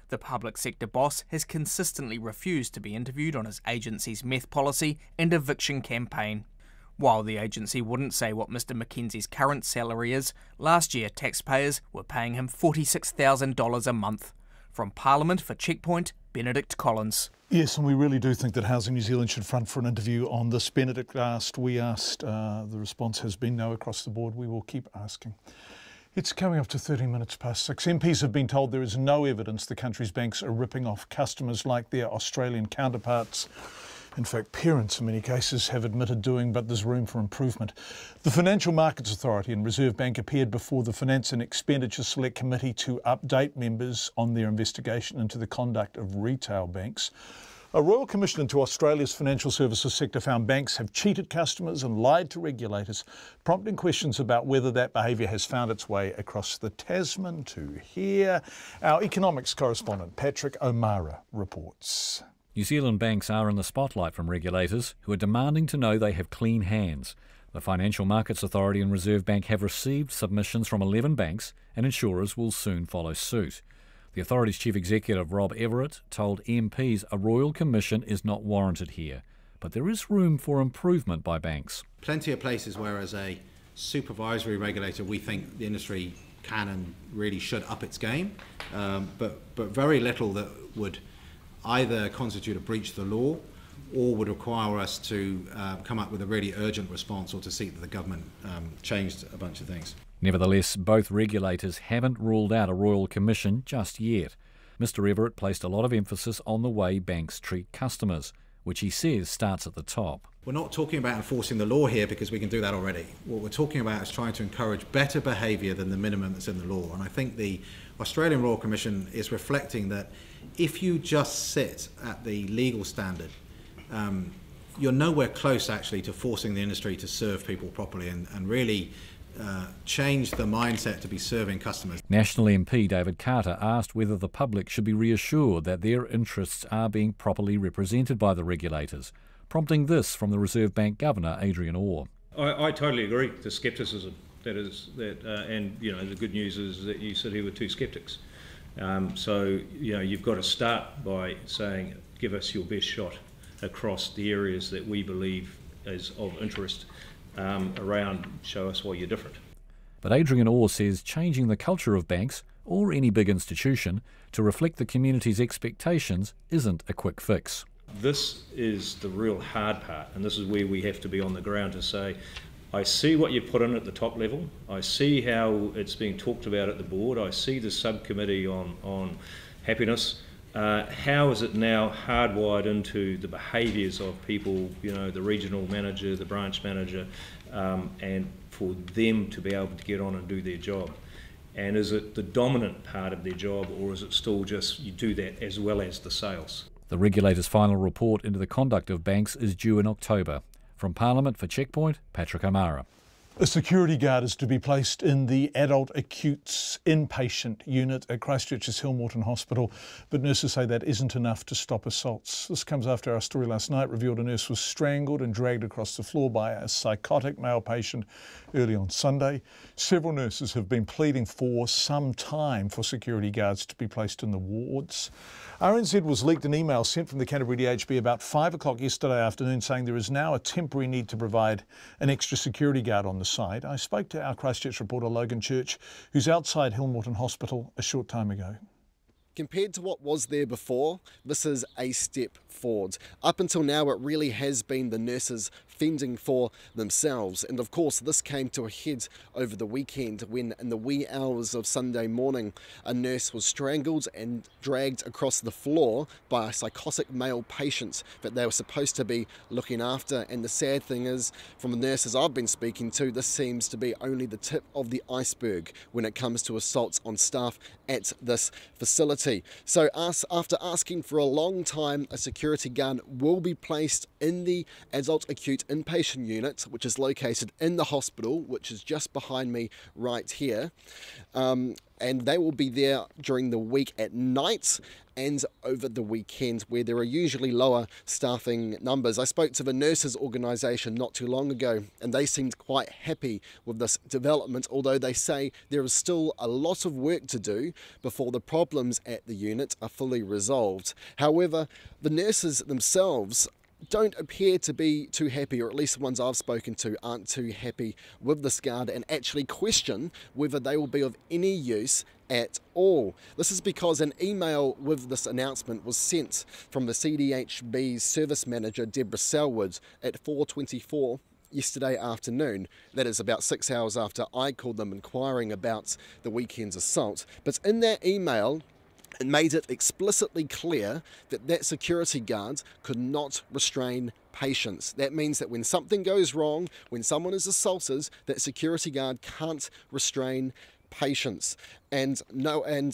Speaker 10: The public sector boss has consistently refused to be interviewed on his agency's meth policy and eviction campaign. While the agency wouldn't say what Mr Mackenzie's current salary is, last year taxpayers were paying him $46,000 a month. From Parliament for Checkpoint, Benedict Collins.
Speaker 4: Yes, and we really do think that Housing New Zealand should front for an interview on this. Benedict asked, we asked, the response has been no across the board. We will keep asking. It's coming up to 13 minutes past 6. MPs have been told there is no evidence the country's banks are ripping off customers like their Australian counterparts. In fact, parents in many cases have admitted doing, but there's room for improvement. The Financial Markets Authority and Reserve Bank appeared before the Finance and Expenditure Select Committee to update members on their investigation into the conduct of retail banks. A Royal Commission into Australia's financial services sector found banks have cheated customers and lied to regulators, prompting questions about whether that behaviour has found its way across the Tasman to here. Our economics correspondent Patrick O'Mara reports.
Speaker 24: New Zealand banks are in the spotlight from regulators who are demanding to know they have clean hands. The Financial Markets Authority and Reserve Bank have received submissions from 11 banks, and insurers will soon follow suit. The authority's chief executive, Rob Everett, told MPs a royal commission is not warranted here, but there is room for improvement by banks.
Speaker 3: Plenty of places where, as a supervisory regulator, we think the industry can and really should up its game, but very little that would either constitute a breach of the law or would require us to come up with a really urgent response or to seek that the government changed a bunch of things.
Speaker 24: Nevertheless, both regulators haven't ruled out a royal commission just yet. Mr Everett placed a lot of emphasis on the way banks treat customers, which he says starts at the top.
Speaker 3: We're not talking about enforcing the law here because we can do that already. What we're talking about is trying to encourage better behaviour than the minimum that's in the law. And I think the Australian Royal Commission is reflecting that if you just sit at the legal standard, you're nowhere close actually to forcing the industry to serve people properly and really change the mindset to be serving customers.
Speaker 24: National MP David Carter asked whether the public should be reassured that their interests are being properly represented by the regulators, prompting this from the Reserve Bank Governor Adrian Orr.
Speaker 14: I totally agree. The scepticism and the good news is that you sit here with two skeptics. So you've got to start by saying, give us your best shot across the areas that we believe is of interest. Around, show us why you're different.
Speaker 24: But Adrian Orr says changing the culture of banks, or any big institution, to reflect the community's expectations isn't a quick fix.
Speaker 14: This is the real hard part, and this is where we have to be on the ground to say, I see what you put in at the top level, I see how it's being talked about at the board, I see the subcommittee on happiness. How is it now hardwired into the behaviours of people, the regional manager, the branch manager, and for them to be able to get on and do their job? And is it the dominant part of their job, or is it still just you do that as well as the sales?
Speaker 24: The regulator's final report into the conduct of banks is due in October. From Parliament for Checkpoint, Patrick O'Mara.
Speaker 4: A security guard is to be placed in the adult acute inpatient unit at Christchurch's Hillmorton Hospital, but nurses say that isn't enough to stop assaults. This comes after our story last night revealed a nurse was strangled and dragged across the floor by a psychotic male patient early on Sunday. Several nurses have been pleading for some time for security guards to be placed in the wards. RNZ was leaked an email sent from the Canterbury DHB about 5 o'clock yesterday afternoon saying there is now a temporary need to provide an extra security guard on the site. I spoke to our Christchurch reporter Logan Church, who's outside Hillmorton Hospital a short time ago.
Speaker 15: Compared to what was there before, this is a step forward. Up until now, it really has been the nurses fending for themselves. And of course, this came to a head over the weekend when, in the wee hours of Sunday morning, a nurse was strangled and dragged across the floor by a psychotic male patient that they were supposed to be looking after. And the sad thing is, from the nurses I've been speaking to, this seems to be only the tip of the iceberg when it comes to assaults on staff at this facility. So after asking for a long time, a security guard will be placed in the adult acute inpatient unit, which is located in the hospital, which is just behind me right here. And they will be there during the week at night and over the weekend, where there are usually lower staffing numbers. I spoke to the nurses organisation not too long ago, and they seemed quite happy with this development, although they say there is still a lot of work to do before the problems at the unit are fully resolved. However, the nurses themselves don't appear to be too happy, or at least the ones I've spoken to aren't too happy with this guard and actually question whether they will be of any use at all. This is because an email with this announcement was sent from the CDHB's service manager Deborah Selwyn at 4:24 yesterday afternoon. That is about 6 hours after I called them inquiring about the weekend's assault. But in that email, it made it explicitly clear that that security guard could not restrain patients. That means that when something goes wrong, when someone is assaulted, that security guard can't restrain patients. And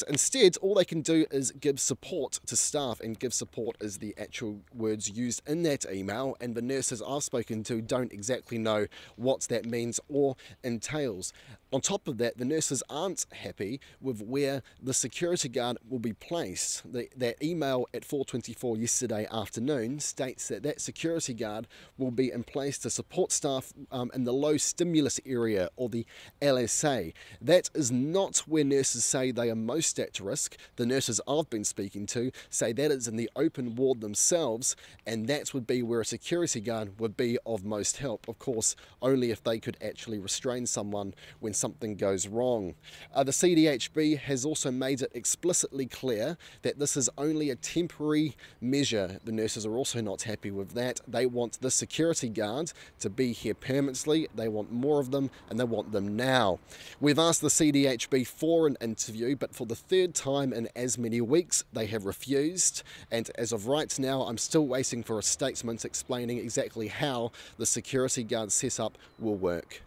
Speaker 15: instead, all they can do is give support to staff, and give support is the actual words used in that email, and the nurses I've spoken to don't exactly know what that means or entails. On top of that, the nurses aren't happy with where the security guard will be placed. That email at 4:24 yesterday afternoon states that that security guard will be in place to support staff in the low stimulus area, or the LSA. That is not where nurses nurses say they are most at risk, the nurses I've been speaking to say that is in the open ward themselves, and that would be where a security guard would be of most help. Of course, only if they could actually restrain someone when something goes wrong. The CDHB has also made it explicitly clear that this is only a temporary measure. The nurses are also not happy with that. They want the security guard to be here permanently. They want more of them, and they want them now. We've asked the CDHB for an interview, but for the third time in as many weeks, they have refused. And as of right now, I'm still waiting for a statement explaining exactly how the security guard setup will work.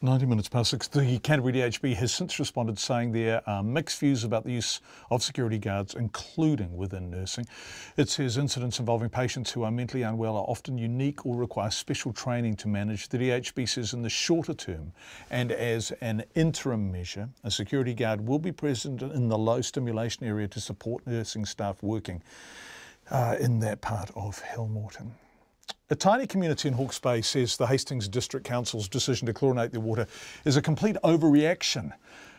Speaker 4: 90 minutes past 6. The Canterbury DHB has since responded saying there are mixed views about the use of security guards, including within nursing. It says incidents involving patients who are mentally unwell are often unique or require special training to manage. The DHB says in the shorter term and as an interim measure, a security guard will be present in the low stimulation area to support nursing staff working in that part of Hillmorton. A tiny community in Hawke's Bay says the Hastings District Council's decision to chlorinate their water is a complete overreaction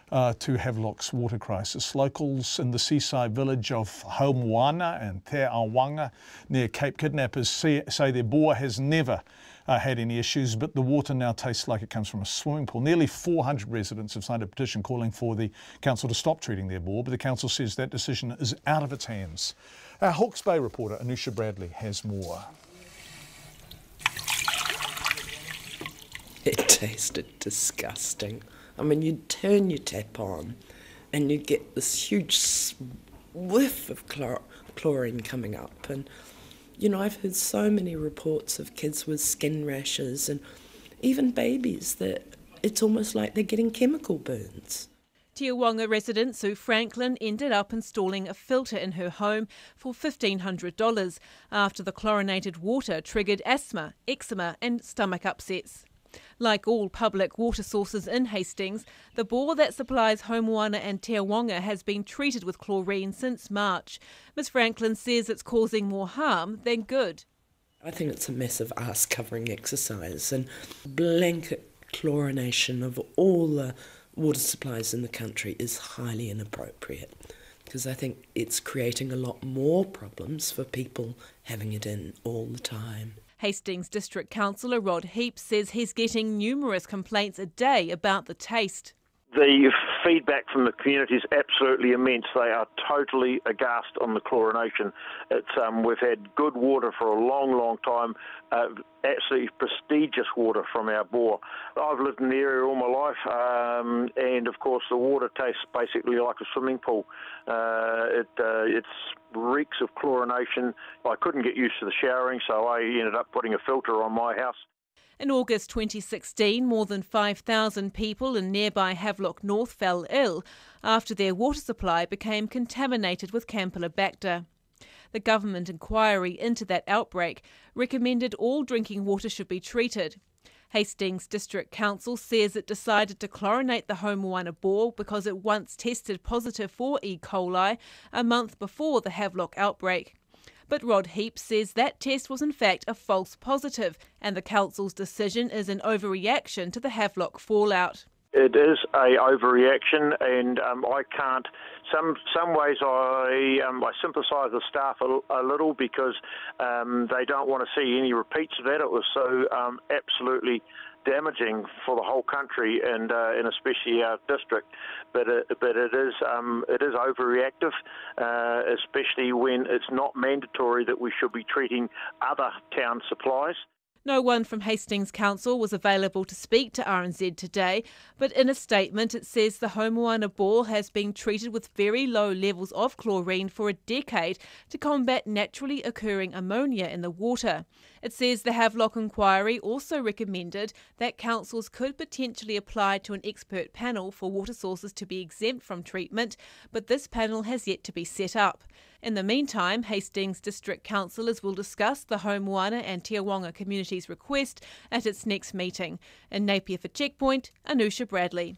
Speaker 4: to Havelock's water crisis. Locals in the seaside village of Homoana and Te Awanga near Cape Kidnappers say their bore has never had any issues, but the water now tastes like it comes from a swimming pool. Nearly 400 residents have signed a petition calling for the council to stop treating their bore, but the council says that decision is out of its hands. Our Hawke's Bay reporter Anusha Bradley has more.
Speaker 1: It tasted disgusting. I mean, you'd turn your tap on and you'd get this huge whiff of chlorine coming up. And, you know, I've heard so many reports of kids with skin rashes and even babies that it's almost like they're getting chemical burns.
Speaker 16: Te Awanga resident Sue Franklin ended up installing a filter in her home for $1,500 after the chlorinated water triggered asthma, eczema and stomach upsets. Like all public water sources in Hastings, the bore that supplies Homoana and Te Awanga has been treated with chlorine since March. Ms Franklin says it's causing more harm than good.
Speaker 1: I think it's a massive ass-covering exercise, and blanket chlorination of all the water supplies in the country is highly inappropriate, because I think it's creating a lot more problems for people having it in all the time.
Speaker 16: Hastings District Councillor Rod Heap says he's getting numerous complaints a day about the taste.
Speaker 17: The feedback from the community is absolutely immense. They are totally aghast on the chlorination. We've had good water for a long, long time, absolutely prestigious water from our bore. I've lived in the area all my life, and of course the water tastes basically like a swimming pool. It reeks of chlorination. I couldn't get used to the showering, so I ended up putting a filter on my house.
Speaker 16: In August 2016, more than 5,000 people in nearby Havelock North fell ill after their water supply became contaminated with Campylobacter. The government inquiry into that outbreak recommended all drinking water should be treated. Hastings District Council says it decided to chlorinate the Homoana bore because it once tested positive for E. coli a month before the Havelock outbreak. But Rod Heap says that test was in fact a false positive, and the council's decision is an overreaction to the Havelock fallout.
Speaker 17: It is a overreaction, and I can't. Some ways I sympathise with staff a little because they don't want to see any repeats of that. It was so absolutely damaging for the whole country and especially our district. But it is overreactive, especially when it's not mandatory that we should be treating other town supplies.
Speaker 16: No one from Hastings Council was available to speak to RNZ today, but in a statement it says the Homoana bore has been treated with very low levels of chlorine for a decade to combat naturally occurring ammonia in the water. It says the Havelock inquiry also recommended that councils could potentially apply to an expert panel for water sources to be exempt from treatment, but this panel has yet to be set up. In the meantime, Hastings District Councillors will discuss the Homoana and Te Awanga communities' request at its next meeting. In Napier for Checkpoint, Anusha Bradley.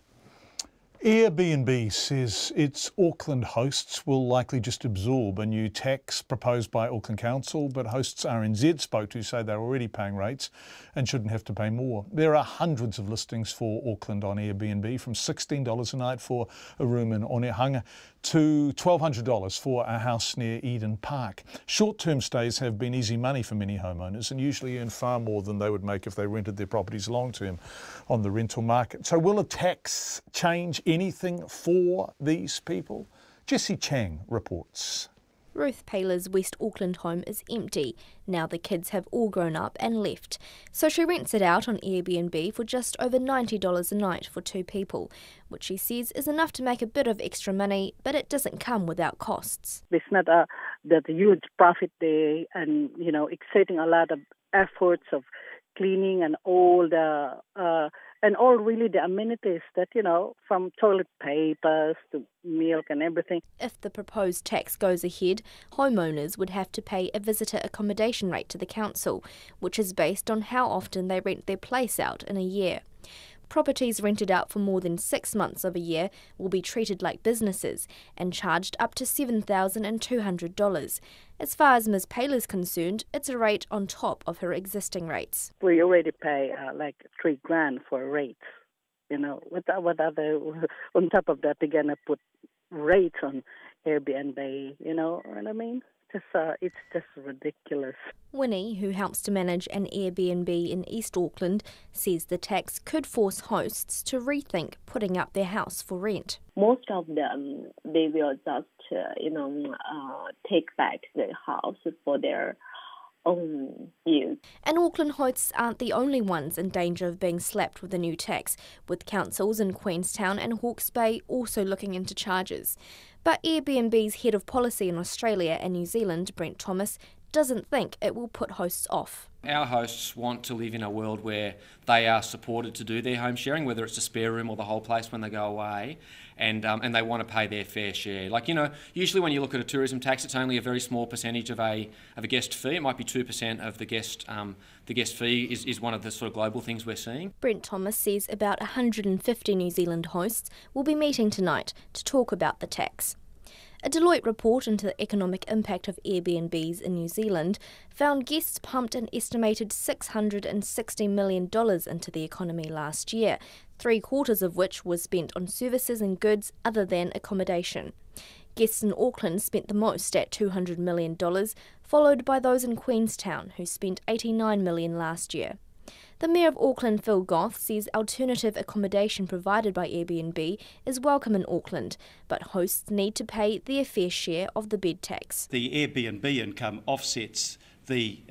Speaker 4: Airbnb says its Auckland hosts will likely just absorb a new tax proposed by Auckland Council, but hosts RNZ spoke to say they're already paying rates and shouldn't have to pay more. There are hundreds of listings for Auckland on Airbnb, from $16 a night for a room in Onehunga to $1,200 for a house near Eden Park. Short-term stays have been easy money for many homeowners and usually earn far more than they would make if they rented their properties long-term on the rental market. So will a tax change anything for these people? Jessie Chang reports.
Speaker 5: Ruth Paler's West Auckland home is empty. Now the kids have all grown up and left. So she rents it out on Airbnb for just over $90 a night for 2 people, which she says is enough to make a bit of extra money, but it doesn't come without costs.
Speaker 6: There's not the huge profit there, and, exerting a lot of efforts of cleaning and all really the amenities that, from toilet papers to milk and everything.
Speaker 5: If the proposed tax goes ahead, homeowners would have to pay a visitor accommodation rate to the council, which is based on how often they rent their place out in a year. Properties rented out for more than 6 months of a year will be treated like businesses and charged up to $7,200. As far as Ms. Paler is concerned, it's a rate on top of her existing rates.
Speaker 6: We already pay like $3,000 for rates. What other on top of that they're gonna put rates on Airbnb? You know what I mean? It's just ridiculous.
Speaker 5: Winnie, who helps to manage an Airbnb in East Auckland, says the tax could force hosts to rethink putting up their house for rent.
Speaker 18: Most of them, they will just, take back their house for their own use.
Speaker 5: And Auckland hosts aren't the only ones in danger of being slapped with a new tax, with councils in Queenstown and Hawke's Bay also looking into charges. But Airbnb's head of policy in Australia and New Zealand, Brent Thomas, doesn't think it will put hosts off.
Speaker 19: Our hosts want to live in a world where they are supported to do their home sharing, whether it's a spare room or the whole place when they go away, and they want to pay their fair share. Usually when you look at a tourism tax, it's only a very small percentage of a guest fee. It might be 2% of the guest. The guest fee is one of the sort of global things we're seeing.
Speaker 5: Brent Thomas says about 150 New Zealand hosts will be meeting tonight to talk about the tax. A Deloitte report into the economic impact of Airbnbs in New Zealand found guests pumped an estimated $660 million into the economy last year, 3/4 of which was spent on services and goods other than accommodation. Guests in Auckland spent the most at $200 million, followed by those in Queenstown, who spent $89 million last year. The Mayor of Auckland, Phil Goff, says alternative accommodation provided by Airbnb is welcome in Auckland, but hosts need to pay their fair share of the bed tax.
Speaker 21: The Airbnb income offsets the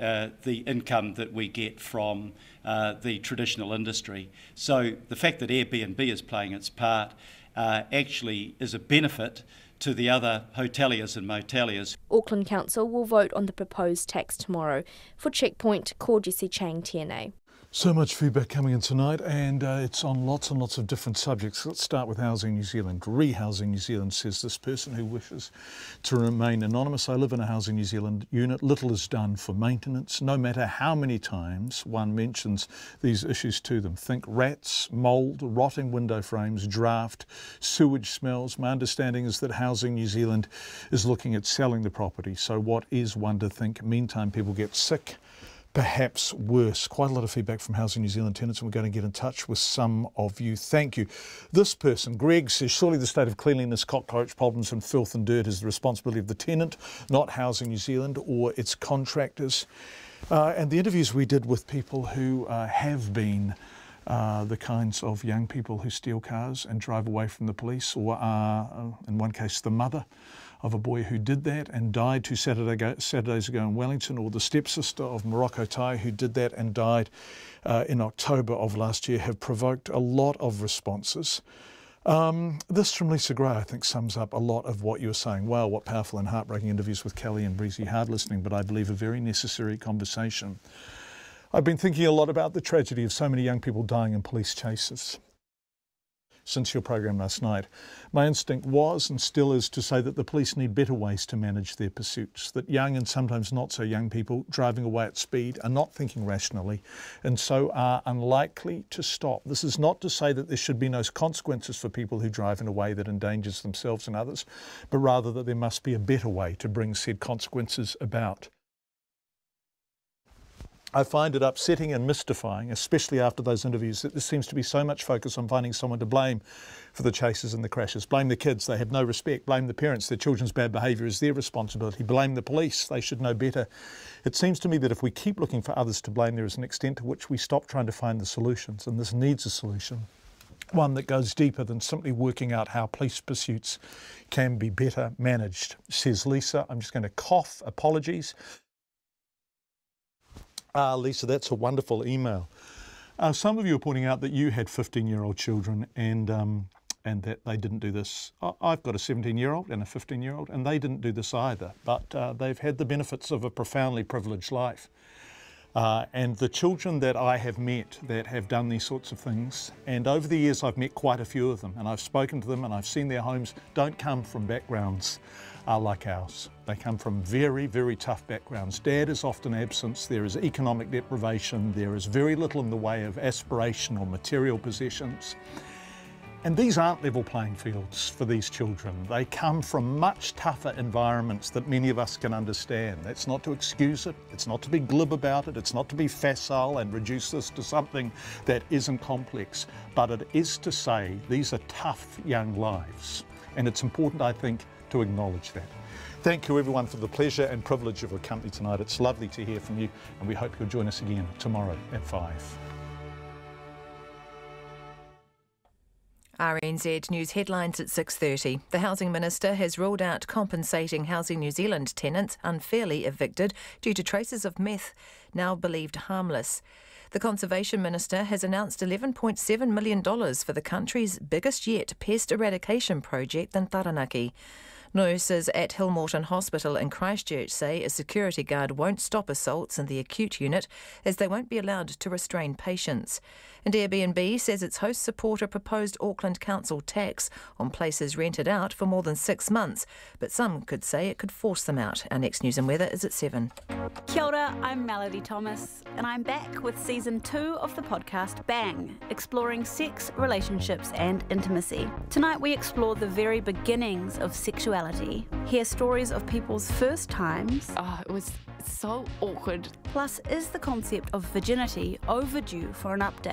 Speaker 21: income that we get from the traditional industry. So the fact that Airbnb is playing its part actually is a benefit to the other hoteliers and moteliers.
Speaker 5: Auckland Council will vote on the proposed tax tomorrow. For Checkpoint, Jessie Chang, TNA.
Speaker 4: So much feedback coming in tonight, and it's on lots and lots of different subjects. Let's start with Housing New Zealand. Rehousing New Zealand says this person who wishes to remain anonymous. I live in a Housing New Zealand unit. Little is done for maintenance, no matter how many times one mentions these issues to them. Think rats, mould, rotting window frames, draft, sewage smells. My understanding is that Housing New Zealand is looking at selling the property. So what is one to think? Meantime, people get sick. Perhaps worse. Quite a lot of feedback from Housing New Zealand tenants, and we're going to get in touch with some of you. Thank you. This person, Greg, says surely the state of cleanliness, cockroach problems and filth and dirt is the responsibility of the tenant, not Housing New Zealand or its contractors. And the interviews we did with people who have been the kinds of young people who steal cars and drive away from the police, or are, in one case, the mother of a boy who did that and died 2 Saturdays ago in Wellington, or the stepsister of Morocco Thai who did that and died in October of last year, have provoked a lot of responses. This from Lisa Gray, I think, sums up a lot of what you were saying. Wow, what powerful and heartbreaking interviews with Kelly and Breezy. Hard listening, but I believe a very necessary conversation. I've been thinking a lot about the tragedy of so many young people dying in police chases. since your program last night. My instinct was and still is to say that the police need better ways to manage their pursuits, that young and sometimes not so young people driving away at speed are not thinking rationally and so are unlikely to stop. This is not to say that there should be no consequences for people who drive in a way that endangers themselves and others, but rather that there must be a better way to bring said consequences about. I find it upsetting and mystifying, especially after those interviews, that there seems to be so much focus on finding someone to blame for the chases and the crashes. Blame the kids, they have no respect. Blame the parents, their children's bad behaviour is their responsibility. Blame the police, they should know better. It seems to me that if we keep looking for others to blame, there is an extent to which we stop trying to find the solutions, and this needs a solution. One that goes deeper than simply working out how police pursuits can be better managed, says Lisa. I'm just going to cough, apologies. Lisa, that's a wonderful email. Some of you are pointing out that you had 15-year-old children and that they didn't do this. I've got a 17-year-old and a 15-year-old, and they didn't do this either, but they've had the benefits of a profoundly privileged life. And the children that I have met that have done these sorts of things, and over the years I've met quite a few of them, and I've spoken to them and I've seen their homes, don't come from backgrounds like ours. They come from very, very tough backgrounds. Dad is often absent, there is economic deprivation, there is very little in the way of aspiration or material possessions. And these aren't level playing fields for these children. They come from much tougher environments that many of us can understand. That's not to excuse it, it's not to be glib about it, it's not to be facile and reduce this to something that isn't complex, but it is to say these are tough young lives. And it's important, I think, to acknowledge that. Thank you everyone for the pleasure and privilege of your company tonight. It's lovely to hear from you, and we hope you'll join us again tomorrow at 5.
Speaker 2: RNZ News headlines at 6:30. The Housing Minister has ruled out compensating Housing New Zealand tenants unfairly evicted due to traces of meth, now believed harmless. The Conservation Minister has announced $11.7 million for the country's biggest yet pest eradication project in Taranaki. Nurses at Hillmorton Hospital in Christchurch say a security guard won't stop assaults in the acute unit as they won't be allowed to restrain patients. And Airbnb says its hosts support a proposed Auckland Council tax on places rented out for more than 6 months, but some could say it could force them out. Our next news and weather is at 7.
Speaker 7: Kia ora, I'm Melody Thomas, and I'm back with Season 2 of the podcast Bang, exploring sex, relationships and intimacy. Tonight we explore the very beginnings of sexuality, hear stories of people's first times.
Speaker 8: Oh, it was so awkward.
Speaker 7: Plus, is the concept of virginity overdue for an update?